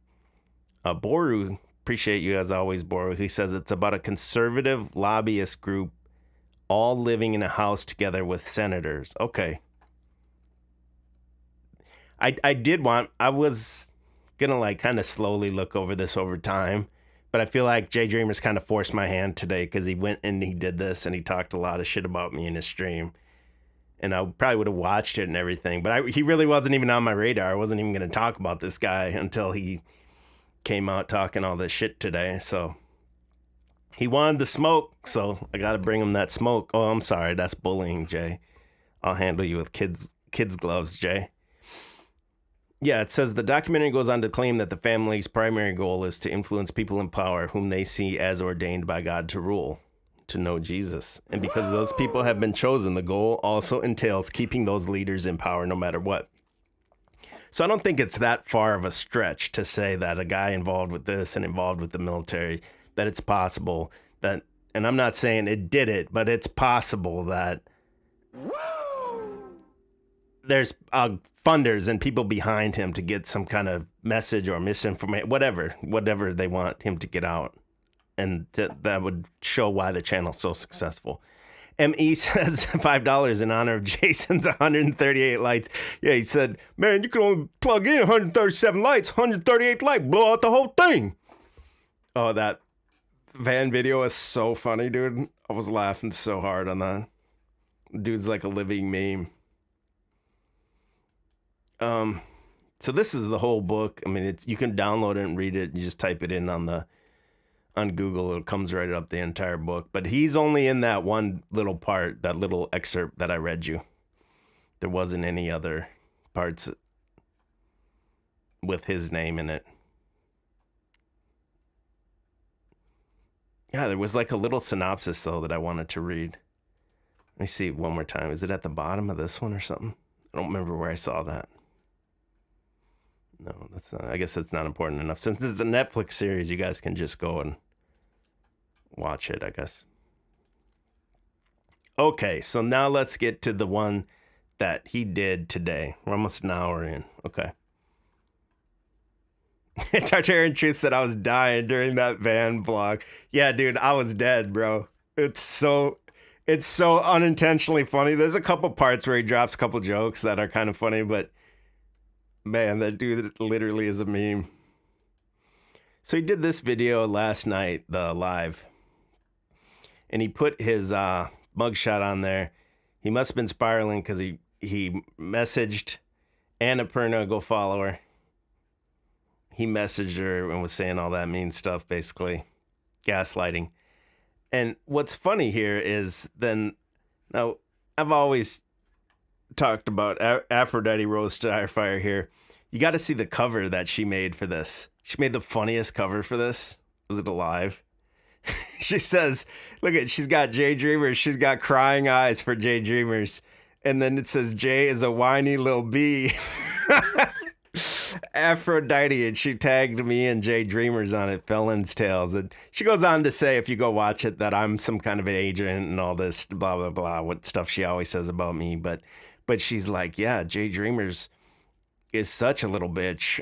Boru, appreciate you as always, Boru. He says it's about a conservative lobbyist group all living in a house together with senators. Okay. I was gonna kind of slowly look over this over time, but I feel like Jay Dreamer's kind of forced my hand today because he went and he did this and he talked a lot of shit about me in his stream. And I probably would have watched it and everything, but he really wasn't even on my radar. I wasn't even going to talk about this guy until he came out talking all this shit today. So he wanted the smoke, so I got to bring him that smoke. Oh, I'm sorry. That's bullying, Jay. I'll handle you with kids gloves, Jay. Yeah, it says the documentary goes on to claim that the family's primary goal is to influence people in power whom they see as ordained by God to rule, to know Jesus. And because those people have been chosen, the goal also entails keeping those leaders in power no matter what. So I don't think it's that far of a stretch to say that a guy involved with this and involved with the military, that it's possible that, and I'm not saying it did it, but it's possible that there's funders and people behind him to get some kind of message or misinformation, whatever they want him to get out. And that would show why the channel's so successful. ME says $5 in honor of Jason's 138 lights. Yeah, he said, man, you can only plug in 137 lights, 138 light, blow out the whole thing. Oh, that van video is so funny, dude. I was laughing so hard on that. Dude's like a living meme. So this is the whole book. I mean, you can download it and read it. You just type it in on Google. It comes right up, the entire book. But he's only in that one little part, that little excerpt that I read you. There wasn't any other parts with his name in it. Yeah, there was like a little synopsis, though, that I wanted to read. Let me see it one more time. Is it at the bottom of this one or something? I don't remember where I saw that. No, that's not. I guess that's not important enough. Since it's a Netflix series, you guys can just go and watch it, I guess. Okay, so now let's get to the one that he did today. We're almost an hour in. Okay. Tartarian Truth said I was dying during that van vlog. Yeah, dude, I was dead, bro. It's so unintentionally funny. There's a couple parts where he drops a couple jokes that are kind of funny, but man, that dude literally is a meme. So he did this video last night, the live, and he put his mugshot on there. He must have been spiraling because he messaged Annapurna, go follow her. He messaged her and was saying all that mean stuff, basically gaslighting. And what's funny here is now I've always talked about Aphrodite Rose Starfire here. You got to see the cover that she made for this. She made the funniest cover for this. Was it alive? She says, look at, she's got Jay Dreamers. She's got crying eyes for Jay Dreamers. And then it says Jay is a whiny little bee. Aphrodite, and she tagged me and Jay Dreamers on it, Felon's Tales. And she goes on to say, if you go watch it, that I'm some kind of an agent and all this blah blah blah, what stuff she always says about me. But she's like, yeah, Jay Dreamers is such a little bitch.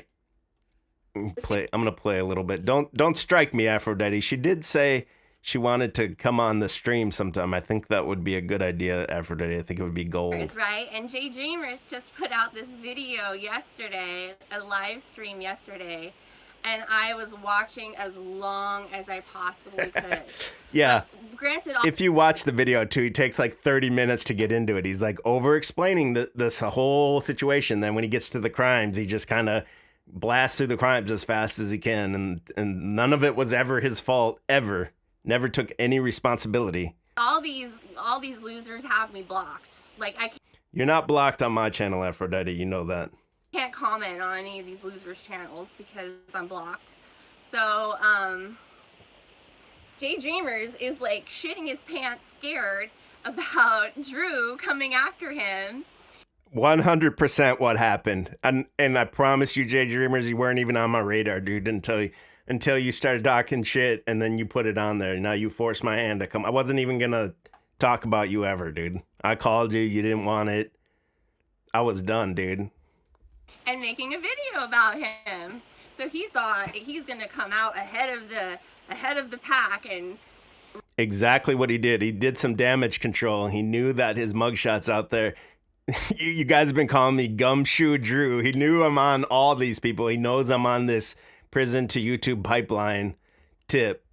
I'm gonna play a little bit. Don't strike me, Aphrodite. She did say she wanted to come on the stream sometime. I think that would be a good idea, Aphrodite. I think it would be gold. Right, and Jay Dreamers just put out this video yesterday, a live stream yesterday, and I was watching as long as I possibly could. Yeah. But granted, if you watch the video too, it takes like 30 minutes to get into it. He's like over-explaining this whole situation. Then when he gets to the crimes, he just kind of blasts through the crimes as fast as he can, and none of it was ever his fault, ever. Never took any responsibility. All these losers have me blocked. Like, You're not blocked on my channel, Aphrodite. You know that. Can't comment on any of these losers' channels because I'm blocked. So, Jay Dreamers is like shitting his pants scared about Drew coming after him. 100% what happened. And I promise you, Jay Dreamers, you weren't even on my radar, dude, until you started talking shit, and then you put it on there. Now you forced my hand to come. I wasn't even going to talk about you ever, dude. I called you. You didn't want it. I was done, dude. And making a video about him. So he thought he's going to come out ahead of the pack. And exactly what he did. He did some damage control. He knew that his mugshot's out there. You guys have been calling me Gumshoe Drew. He knew I'm on all these people. He knows I'm on this prison to YouTube pipeline tip,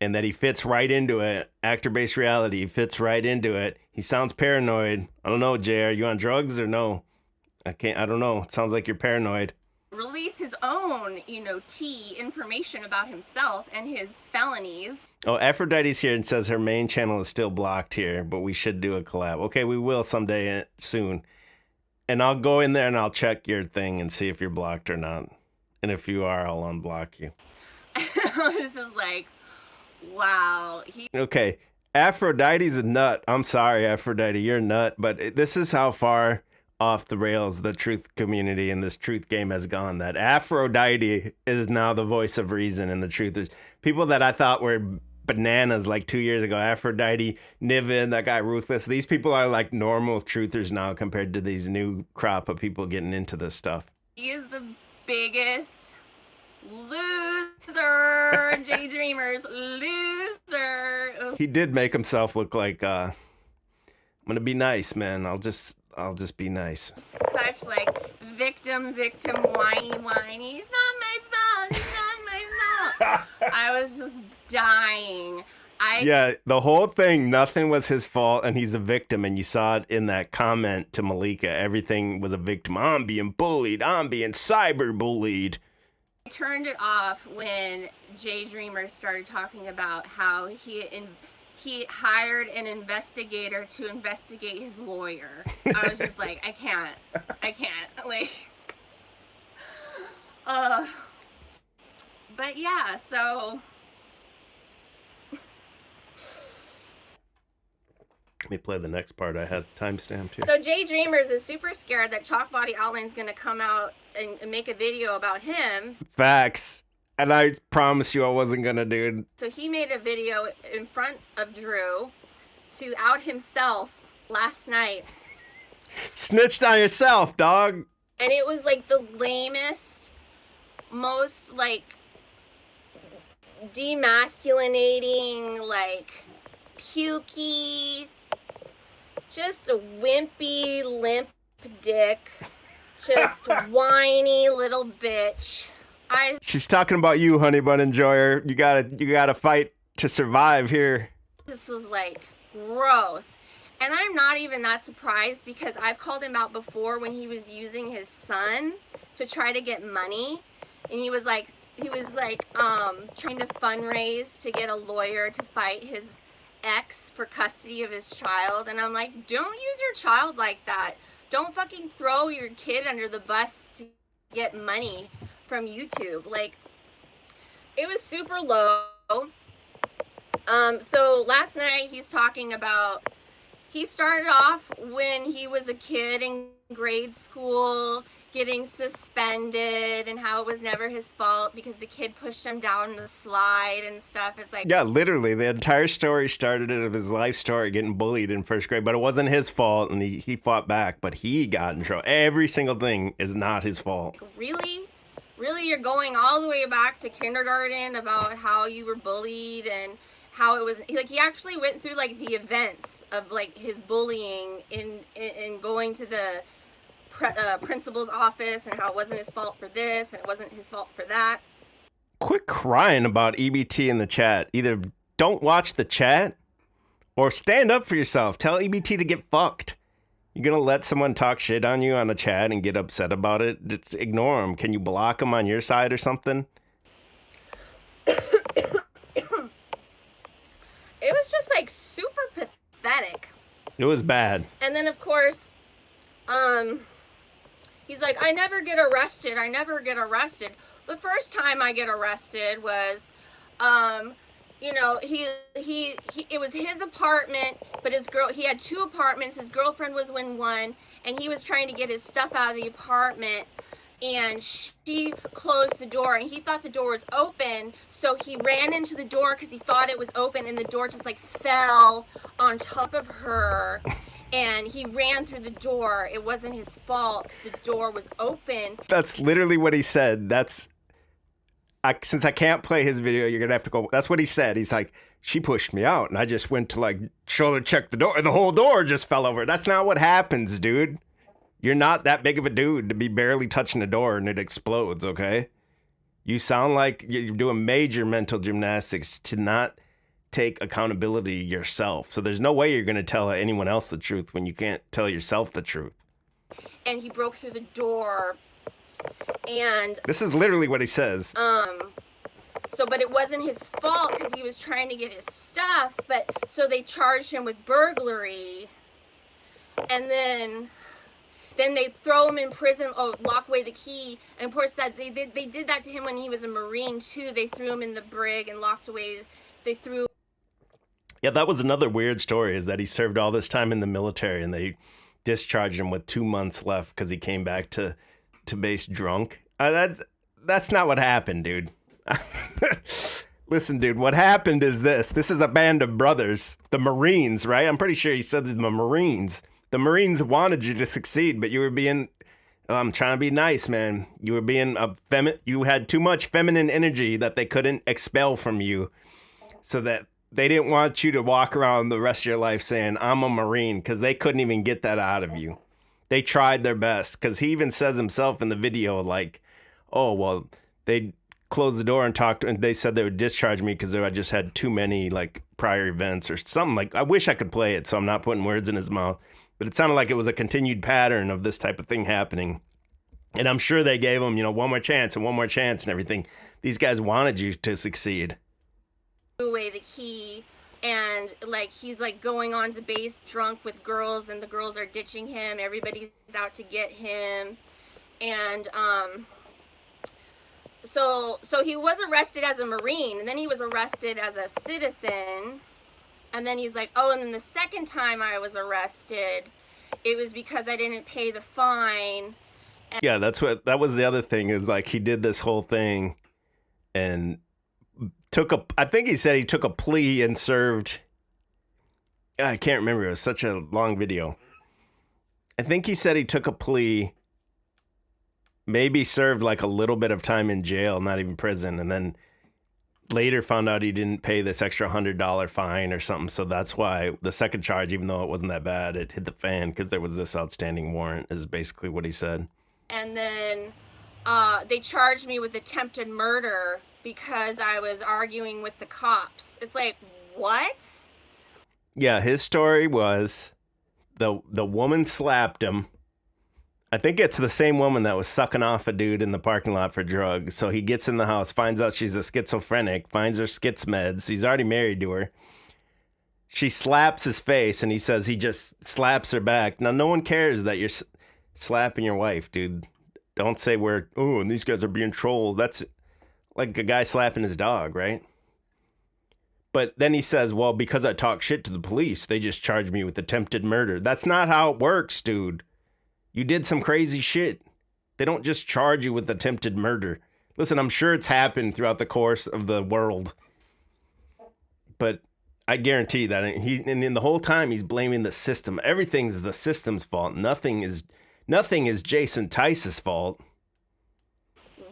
and that he fits right into it. Actor-based reality, he fits right into it. He sounds paranoid. I don't know, Jay, are you on drugs or no? I don't know. It sounds like you're paranoid. Release his own, tea information about himself and his felonies. Oh, Aphrodite's here and says her main channel is still blocked here, but we should do a collab. Okay, we will someday soon. And I'll go in there and I'll check your thing and see if you're blocked or not. And if you are, I'll unblock you. I was just like, wow. Okay, Aphrodite's a nut. I'm sorry, Aphrodite, you're a nut. But this is how far off the rails the truth community and this truth game has gone, that Aphrodite is now the voice of reason and the truth. Is people that I thought were bananas like 2 years ago, Aphrodite, Niven, that guy Ruthless, these people are like normal truthers now compared to these new crop of people getting into this stuff. He is the biggest loser. Jay Dreamers loser. He did make himself look like I'm gonna be nice, man. I'll just be nice. Such like victim, whiny. He's not my fault. I was just dying. Yeah, the whole thing, nothing was his fault, and he's a victim. And you saw it in that comment to Malika. Everything was a victim. I'm being bullied. I'm being cyber bullied. I turned it off when Jay Dreamer started talking about how he hired an investigator to investigate his lawyer. I was just like, I can't. Like, but yeah, so. Let me play the next part. I had timestamped here. So Jay Dreamers is super scared that Chalk Body Outline's going to come out and make a video about him. Facts. And I promise you I wasn't going to, dude. So he made a video in front of Drew to out himself last night. Snitched on yourself, dog. And it was like the lamest, most like demasculinating, like pukey, just a wimpy, limp dick, just whiny little bitch. She's talking about you, honey bun enjoyer. You gotta fight to survive here. This was like gross. And I'm not even that surprised because I've called him out before when he was using his son to try to get money. And he was like trying to fundraise to get a lawyer to fight his ex for custody of his child. And I'm like, don't use your child like that. Don't fucking throw your kid under the bus to get money from YouTube. Like, it was super low. So last night he's talking about, he started off when he was a kid in grade school getting suspended and how it was never his fault because the kid pushed him down the slide and stuff. It's like, yeah, literally the entire story started of his life story getting bullied in first grade, but it wasn't his fault, and he fought back, but he got in trouble. Every single thing is not his fault. Really you're going all the way back to kindergarten about how you were bullied and how it was like he actually went through like the events of like his bullying in going to the principal's office and how it wasn't his fault for this and it wasn't his fault for that. Quit crying about EBT in the chat. Either don't watch the chat or stand up for yourself. Tell EBT to get fucked. You're gonna let someone talk shit on you on the chat and get upset about it? Just ignore them. Can you block them on your side or something? It was just like super pathetic. It was bad. And then of course, he's like, I never get arrested. The first time I get arrested was, you know, it was his apartment, but he had two apartments. His girlfriend was in one, and he was trying to get his stuff out of the apartment, and she closed the door, and he thought the door was open, so he ran into the door because he thought it was open, and the door just like fell on top of her. And he ran through the door. It wasn't his fault because the door was open. That's literally what he said. Since I can't play his video, you're going to have to go. That's what he said. He's like, she pushed me out, and I just went to like shoulder check the door, and the whole door just fell over. That's not what happens, dude. You're not that big of a dude to be barely touching the door and it explodes, okay? You sound like you're doing major mental gymnastics to not take accountability yourself. So there's no way you're going to tell anyone else the truth when you can't tell yourself the truth. And he broke through the door, and this is literally what he says. But it wasn't his fault because he was trying to get his stuff, so they charged him with burglary, and then they throw him in prison, lock away the key, and of course that they did that to him when he was a Marine too. They threw him in the brig and locked away. Yeah, that was another weird story, is that he served all this time in the military and they discharged him with 2 months left because he came back to base drunk. That's not what happened, dude. Listen, dude, what happened is this. This is a band of brothers, the Marines, right? I'm pretty sure he said the Marines. The Marines wanted you to succeed, but you were being... I'm trying to be nice, man. You were being you had too much feminine energy that they couldn't expel from you, so that they didn't want you to walk around the rest of your life saying, I'm a Marine, because they couldn't even get that out of you. They tried their best, because he even says himself in the video, like, oh, well, they closed the door and talked, and they said they would discharge me because I just had too many, like, prior events or something like. I wish I could play it, so I'm not putting words in his mouth. But it sounded like it was a continued pattern of this type of thing happening. And I'm sure they gave him, one more chance and one more chance and everything. These guys wanted you to succeed. Away the key, and like he's like going on the base drunk with girls, and the girls are ditching him. Everybody's out to get him, and so he was arrested as a Marine, and then he was arrested as a citizen, and then he's like, oh, and then the second time I was arrested, it was because I didn't pay the fine. Yeah, that was the other thing, is like he did this whole thing and I think he said he took a plea and served, I can't remember, it was such a long video. I think he said he took a plea, maybe served like a little bit of time in jail, not even prison, and then later found out he didn't pay this extra $100 fine or something. So that's why the second charge, even though it wasn't that bad, it hit the fan because there was this outstanding warrant, is basically what he said. And then they charged me with attempted murder because I was arguing with the cops. It's like, what? Yeah, his story was the woman slapped him. I think it's the same woman that was sucking off a dude in the parking lot for drugs. So he gets in the house, finds out she's a schizophrenic, finds her skits meds. He's already married to her. She slaps his face, and he says he just slaps her back. Now, no one cares that you're slapping your wife, dude. Don't say and these guys are being trolled. That's like a guy slapping his dog, right? But then he says, well, because I talk shit to the police, they just charged me with attempted murder. That's not how it works, dude. You did some crazy shit. They don't just charge you with attempted murder. Listen, I'm sure it's happened throughout the course of the world. But I guarantee that and in the whole time he's blaming the system. Everything's the system's fault. Nothing is Jason Tice's fault.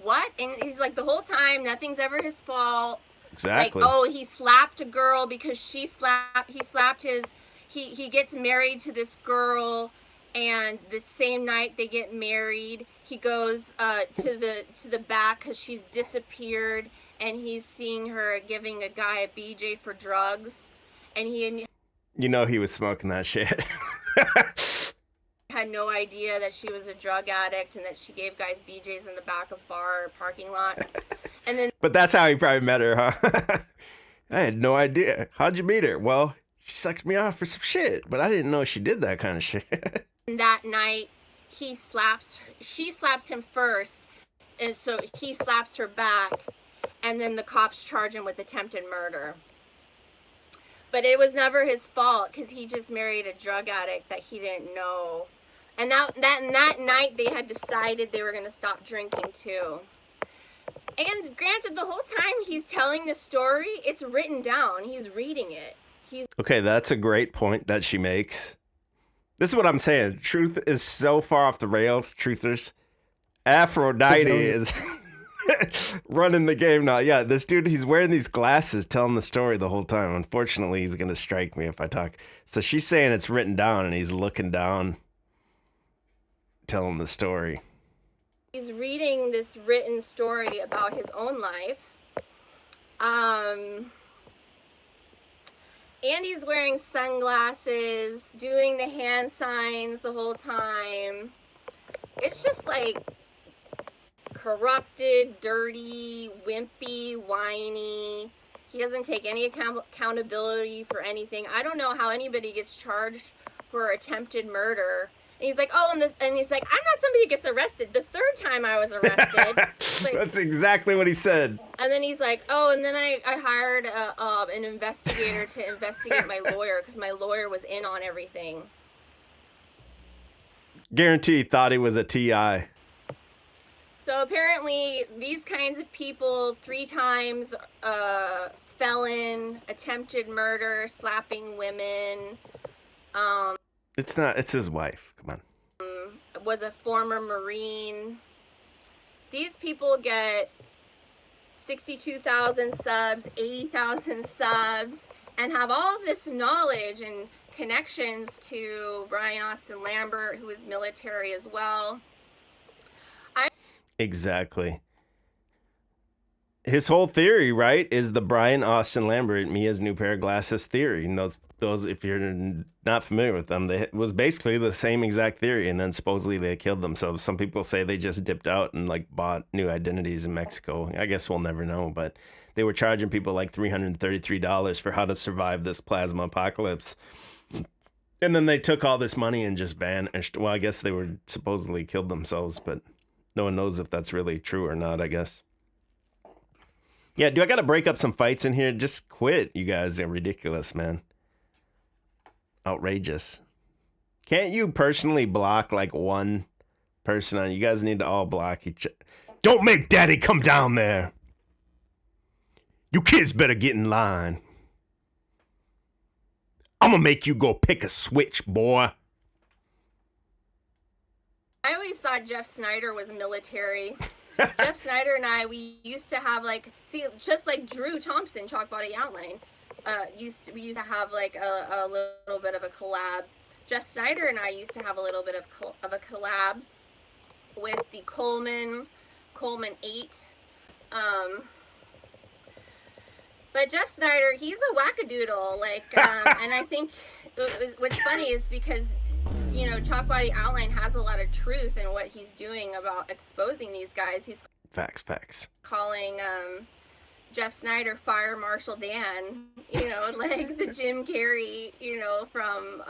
What? And he's like, the whole time, nothing's ever his fault. Exactly. Like, oh, he slapped a girl because he slapped he gets married to this girl, and the same night they get married, he goes to the back because she's disappeared, and he's seeing her giving a guy a BJ for drugs, and he was smoking that shit. had no idea that she was a drug addict and that she gave guys BJs in the back of bar or parking lots. And then, but that's how he probably met her, huh? I had no idea. How'd you meet her? Well, she sucked me off for some shit, but I didn't know she did that kind of shit. That night, she slaps him first, and so he slaps her back, and then the cops charge him with attempted murder. But it was never his fault because he just married a drug addict that he didn't know. And that night, they had decided they were going to stop drinking too. And granted, the whole time he's telling the story, it's written down. He's reading it. Okay, that's a great point that she makes. This is what I'm saying. Truth is so far off the rails, truthers. Aphrodite is running the game now. Yeah, this dude, he's wearing these glasses telling the story the whole time. Unfortunately, he's going to strike me if I talk. So she's saying it's written down, and he's looking down, telling the story. He's reading this written story about his own life. And he's wearing sunglasses, doing the hand signs the whole time. It's just like corrupted, dirty, wimpy, whiny. He doesn't take any accountability for anything. I don't know how anybody gets charged for attempted murder. And he's like, oh, and he's like, I'm not somebody who gets arrested. The third time I was arrested. Like, that's exactly what he said. And then he's like, oh, and then I hired an investigator to investigate my lawyer because my lawyer was in on everything. Guarantee he thought he was a TI. So apparently these kinds of people, 3 times felon, attempted murder, slapping women. It's his wife. Come on. Was a former Marine. These people get 62,000 subs, 80,000 subs, and have all of this knowledge and connections to Brian Austin Lambert, who is military as well. Exactly. his whole theory, right, is the Brian Austin Lambert Mia's new pair of glasses theory. And those, if you're not familiar with them, it was basically the same exact theory. And then supposedly they killed themselves. Some people say they just dipped out and like bought new identities in Mexico. I guess we'll never know, but they were charging people like $333 for how to survive this plasma apocalypse. And then they took all this money and just vanished. Well, I guess they were supposedly killed themselves, but no one knows if that's really true or not, I guess. Yeah, do I got to break up some fights in here? Just quit. You guys are ridiculous, man. Outrageous. Can't you personally block like one person on? You guys need to all block each other. Don't make daddy come down there. You kids better get in line. I'm gonna make you go pick a switch, boy. I always thought Jeff Snyder was military. Jeff Snyder and I, we used to have like, see, just like Drew Thompson, Chalk Body Outline, we used to have like a little bit of a collab. Jeff Snyder and I used to have a little bit of a collab with the Coleman 8. But Jeff Snyder, he's a wackadoodle. Like, and I think what's funny is because, you know, Chalk Body Outline has a lot of truth in what he's doing about exposing these guys. He's Facts. calling Jeff Snyder Fire Marshal Dan, you know, like the Jim Carrey, you know, from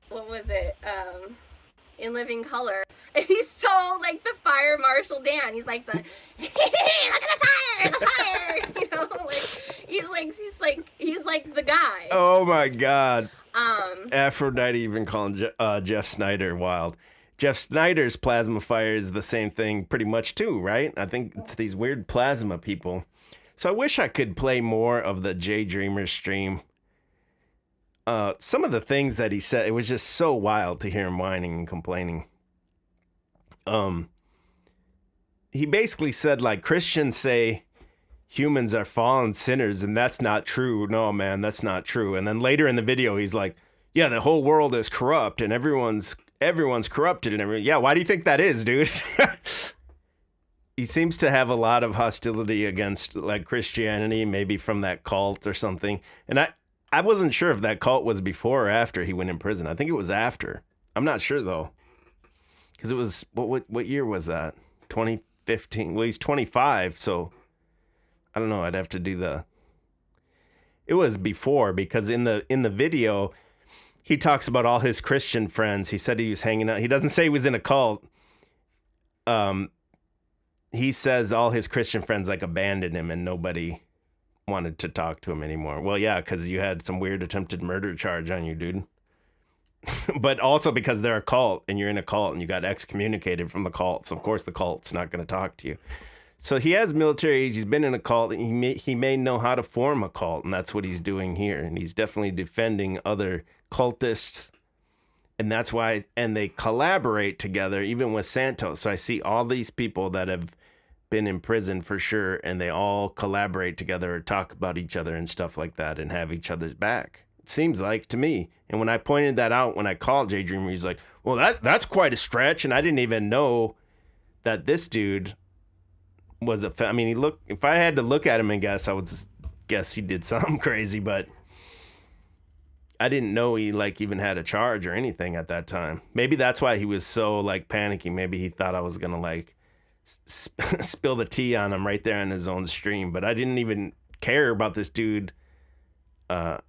what was it? In Living Color. And he's so like the Fire Marshal Dan. He's like the look at the fire, you know, like he's like the guy. Oh my God. Aphrodite even calling Jeff Snyder wild. Jeff Snyder's plasma fire is the same thing pretty much too, right? I think it's these weird plasma people. So I wish I could play more of the Jay Dreamer stream. Some of the things that he said, it was just so wild to hear him whining and complaining. He basically said like Christians say humans are fallen sinners and that's not true. No, man, that's not true. And then later in the video, he's like, yeah, the whole world is corrupt and everyone's corrupted and everything. Yeah, why do you think that is, dude? He seems to have a lot of hostility against like Christianity, maybe from that cult or something. And I wasn't sure if that cult was before or after he went in prison. I think it was after. I'm not sure though. Because it was, what year was that? 2015. Well, he's 25, so I don't know. I'd have to do it was before, because in the video, he talks about all his Christian friends. He said he was hanging out. He doesn't say he was in a cult. He says all his Christian friends like abandoned him and nobody wanted to talk to him anymore. Well, yeah, because you had some weird attempted murder charge on you, dude. But also because they're a cult and you're in a cult and you got excommunicated from the cult. So of course the cult's not going to talk to you. So he has military age. He's been in a cult. And he may know how to form a cult, and that's what he's doing here. And he's definitely defending other cultists. And that's why, and they collaborate together, even with Santos. So I see all these people that have been in prison for sure, and they all collaborate together or talk about each other and stuff like that and have each other's back. It seems like to me. And when I pointed that out, when I called Jay Dreamer, he's like, well, that's quite a stretch. And I didn't even know that this dude was I mean, if I had to look at him and guess, I would guess he did something crazy, but I didn't know he like even had a charge or anything at that time. Maybe that's why he was so like panicking. Maybe he thought I was going to like spill the tea on him right there on his own stream, but I didn't even care about this dude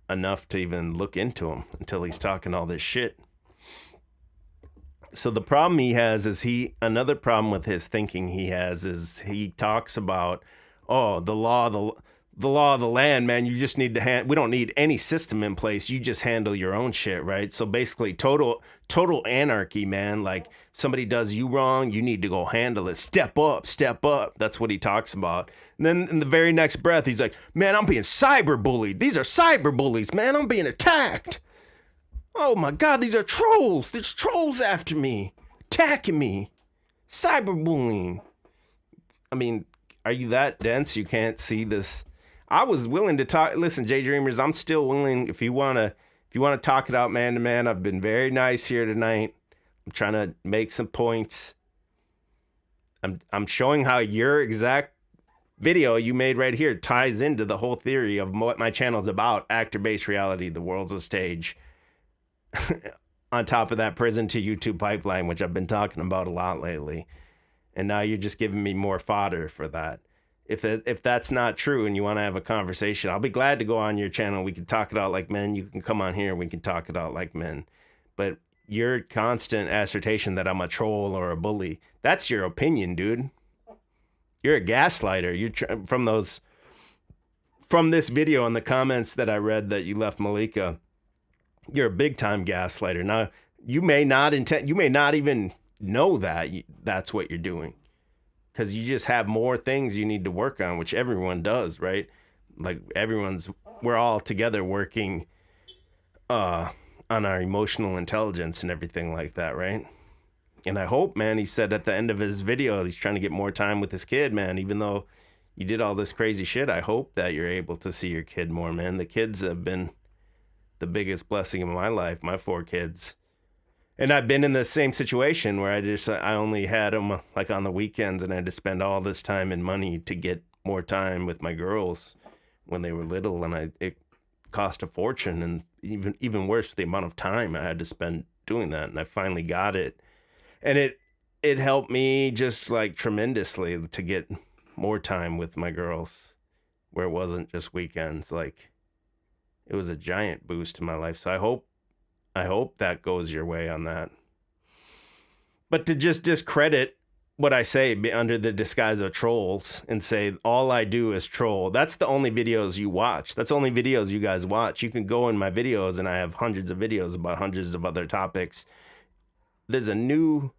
enough to even look into him until he's talking all this shit. So the problem he has is another problem with his thinking is he talks about, oh, the law of the land, man, you just need to we don't need any system in place. You just handle your own shit, right? So basically total anarchy, man. Like somebody does you wrong, you need to go handle it. Step up. That's what he talks about. And then in the very next breath, he's like, man, I'm being cyberbullied. These are cyberbullies, man. I'm being attacked. Oh my God, these are trolls. There's trolls after me, attacking me, cyberbullying. I mean, are you that dense you can't see this? I was willing to talk. Listen, Jay Dreamers, I'm still willing. If you wanna talk it out man to man, I've been very nice here tonight. I'm trying to make some points. I'm showing how your exact video you made right here ties into the whole theory of what my channel is about: actor-based reality. The world's a stage. On top of that, prison to YouTube pipeline, which I've been talking about a lot lately. And now you're just giving me more fodder for that. If that's not true and you want to have a conversation, I'll be glad to go on your channel. We can talk it out like men. You can come on here and we can talk it out like men. But your constant assertion that I'm a troll or a bully, that's your opinion, dude. You're a gaslighter. You're from this video and the comments that I read that you left Malika. You're a big time gaslighter. Now, you may not even know that that's what you're doing, because you just have more things you need to work on, which everyone does, right? Like we're all together working on our emotional intelligence and everything like that, right? And I hope, man, he said at the end of his video, he's trying to get more time with his kid, man. Even though you did all this crazy shit, I hope that you're able to see your kid more, man. The kids have been the biggest blessing in my life, my 4 kids. And I've been in the same situation where I only had them like on the weekends, and I had to spend all this time and money to get more time with my girls when they were little, and it cost a fortune, and even worse, the amount of time I had to spend doing that. And I finally got it, and it helped me just like tremendously to get more time with my girls, where it wasn't just weekends. Like, it was a giant boost to my life. So I hope that goes your way on that. But to just discredit what I say under the disguise of trolls and say all I do is troll, that's the only videos you watch. That's the only videos you guys watch. You can go in my videos, and I have hundreds of videos about hundreds of other topics. There's a new...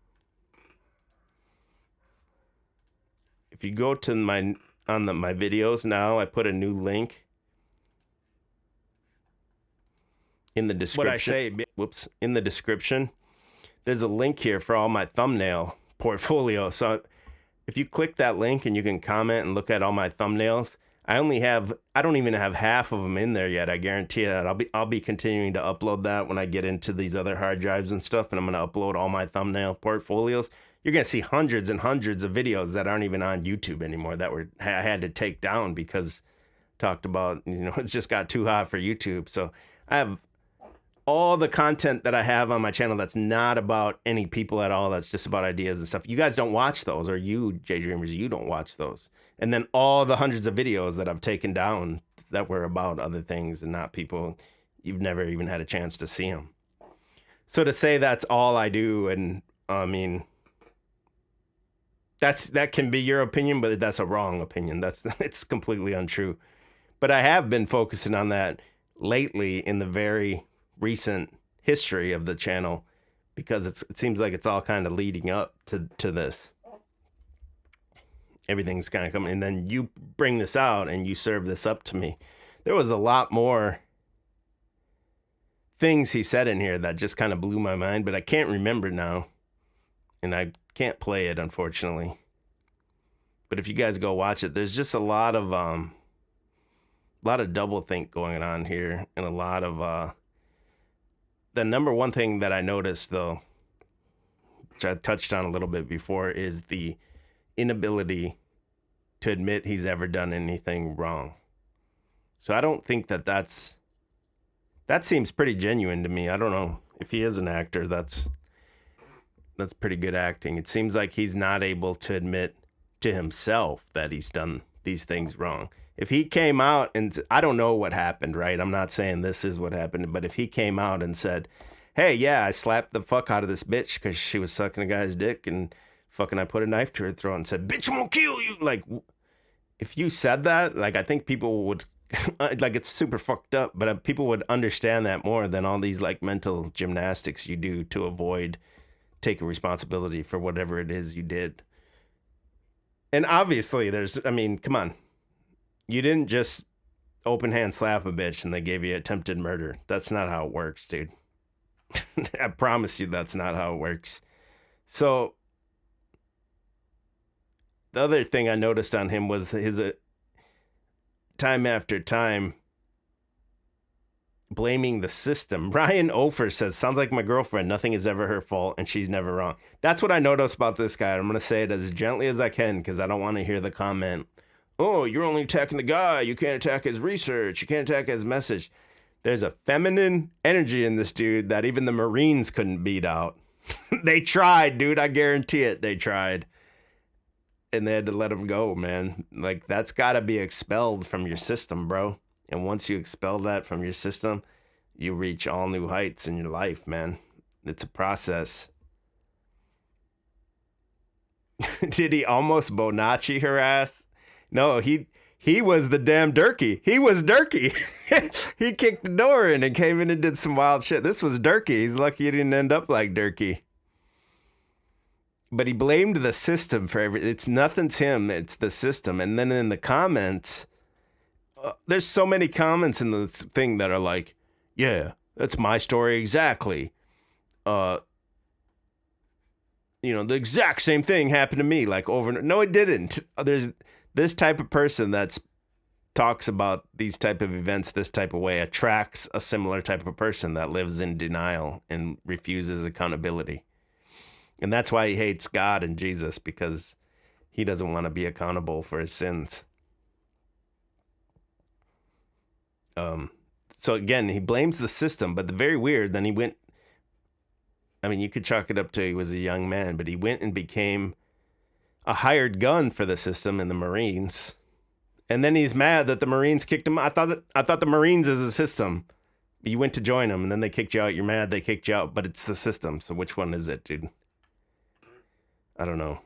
If you go to my videos now, I put a new link in the description. What I say, in the description, there's a link here for all my thumbnail portfolio. So if you click that link and you can comment and look at all my thumbnails, I don't even have half of them in there yet. I guarantee that. I'll be continuing to upload that when I get into these other hard drives and stuff, and I'm going to upload all my thumbnail portfolios. You're going to see hundreds and hundreds of videos that aren't even on YouTube anymore that I had to take down because talked about, it's just got too hot for YouTube. So I have all the content that I have on my channel that's not about any people at all. That's just about ideas and stuff. You guys don't watch those, or you, J Dreamers, you don't watch those. And then all the hundreds of videos that I've taken down that were about other things and not people, you've never even had a chance to see them. So to say that's all I do, and I mean, that can be your opinion, but that's a wrong opinion. It's completely untrue. But I have been focusing on that lately in the very recent history of the channel, because it seems like it's all kind of leading up to this. Everything's kind of coming, and then you bring this out and you serve this up to me. There was a lot more things he said in here that just kind of blew my mind, but I can't remember now, and I can't play it, unfortunately. But if you guys go watch it, there's just a lot of double think going on here, and a lot of the number one thing that I noticed, though, which I touched on a little bit before, is the inability to admit he's ever done anything wrong. So I don't think that seems pretty genuine to me. I don't know if he is an actor. That's pretty good acting. It seems like he's not able to admit to himself that he's done these things wrong. If he came out and, I don't know what happened, right? I'm not saying this is what happened, but if he came out and said, hey, yeah, I slapped the fuck out of this bitch because she was sucking a guy's dick, and fucking I put a knife to her throat and said, bitch, I'm gonna kill you. Like, if you said that, like, I think people would, like, it's super fucked up, but people would understand that more than all these, like, mental gymnastics you do to avoid taking responsibility for whatever it is you did. And obviously I mean, come on. You didn't just open hand slap a bitch and they gave you attempted murder. That's not how it works, dude. I promise you that's not how it works. So the other thing I noticed on him was his time after time blaming the system. Ryan Ofer says, sounds like my girlfriend. Nothing is ever her fault and she's never wrong. That's what I noticed about this guy. I'm going to say it as gently as I can because I don't want to hear the comment, oh, you're only attacking the guy. You can't attack his research. You can't attack his message. There's a feminine energy in this dude that even the Marines couldn't beat out. They tried, dude. I guarantee it. They tried. And they had to let him go, man. Like, that's got to be expelled from your system, bro. And once you expel that from your system, you reach all new heights in your life, man. It's a process. Did he almost Bonacci her ass? No, he was the damn Durkee. He was Durkee. He kicked the door in and came in and did some wild shit. This was Durkee. He's lucky he didn't end up like Durkee. But he blamed the system for everything. It's nothing's him. It's the system. And then in the comments, there's so many comments in the thing that are like, yeah, that's my story exactly. The exact same thing happened to me, like over and over. No, it didn't. There's this type of person that's talks about these type of events this type of way attracts a similar type of person that lives in denial and refuses accountability. And that's why he hates God and Jesus, because he doesn't want to be accountable for his sins. So again, he blames the system, but the very weird, then he went, I mean, you could chalk it up to he was a young man, but he went and became a hired gun for the system in the Marines. And then he's mad that the Marines kicked him. I thought the Marines is a system. You went to join them and then they kicked you out. You're mad they kicked you out, but it's the system. So which one is it, dude? I don't know.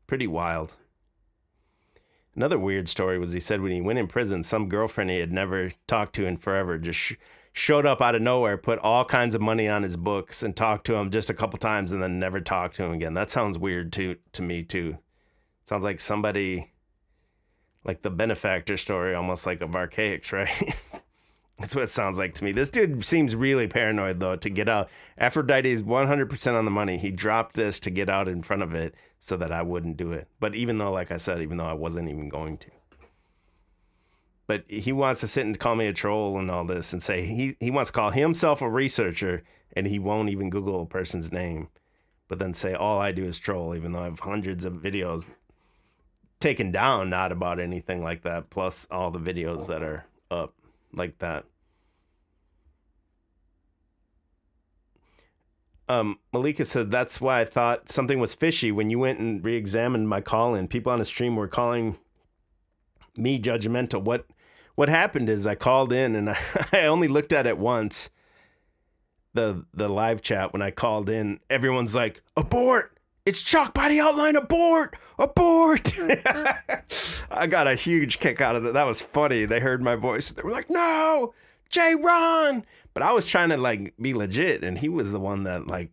Pretty wild. Another weird story was he said when he went in prison, some girlfriend he had never talked to in forever just showed up out of nowhere, put all kinds of money on his books and talked to him just a couple times and then never talked to him again. That sounds weird to me too. Sounds like somebody, like the benefactor story, almost like of Archaics, right? That's what it sounds like to me. This dude seems really paranoid, though, to get out. Aphrodite is 100% on the money. He dropped this to get out in front of it so that I wouldn't do it. But even though, like I said, even though I wasn't even going to. But he wants to sit and call me a troll and all this and say he wants to call himself a researcher and he won't even Google a person's name. But then say all I do is troll, even though I have hundreds of videos taken down, not about anything like that, plus all the videos that are up like that. Malika said, that's why I thought something was fishy when you went and re-examined my call-in. People on the stream were calling me judgmental. What happened is I called in and I only looked at it once. The live chat, when I called in, everyone's like, abort! It's chalkbodyoutline, abort! Abort! I got a huge kick out of that. That was funny. They heard my voice. They were like, no! Jay, run! But I was trying to, like, be legit, and he was the one that, like,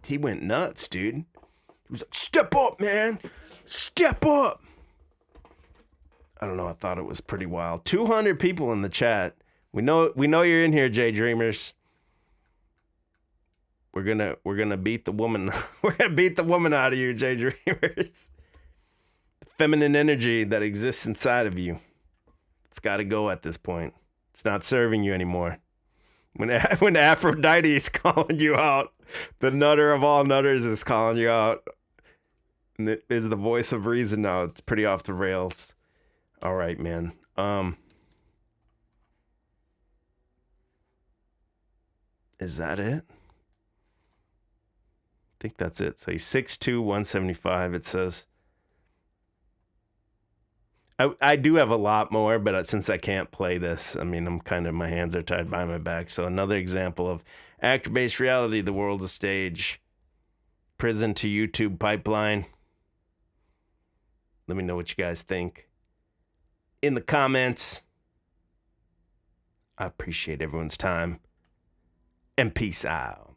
he went nuts, dude. He was like, step up, man! Step up! I don't know. I thought it was pretty wild. 200 people in the chat. We know you're in here, Jay Dreamers. We're gonna beat the woman. We're gonna beat the woman out of you, Jay Dreamers. The feminine energy that exists inside of you. It's got to go at this point. It's not serving you anymore. When Aphrodite is calling you out, the nutter of all nutters is calling you out. And it is the voice of reason now. It's pretty off the rails. All right, man. Is that it? I think that's it. So he's 6'2", 175, it says. I do have a lot more, but since I can't play this, I mean, my hands are tied behind my back. So another example of actor-based reality, the world's a stage. Prison to YouTube pipeline. Let me know what you guys think in the comments. I appreciate everyone's time. And peace out.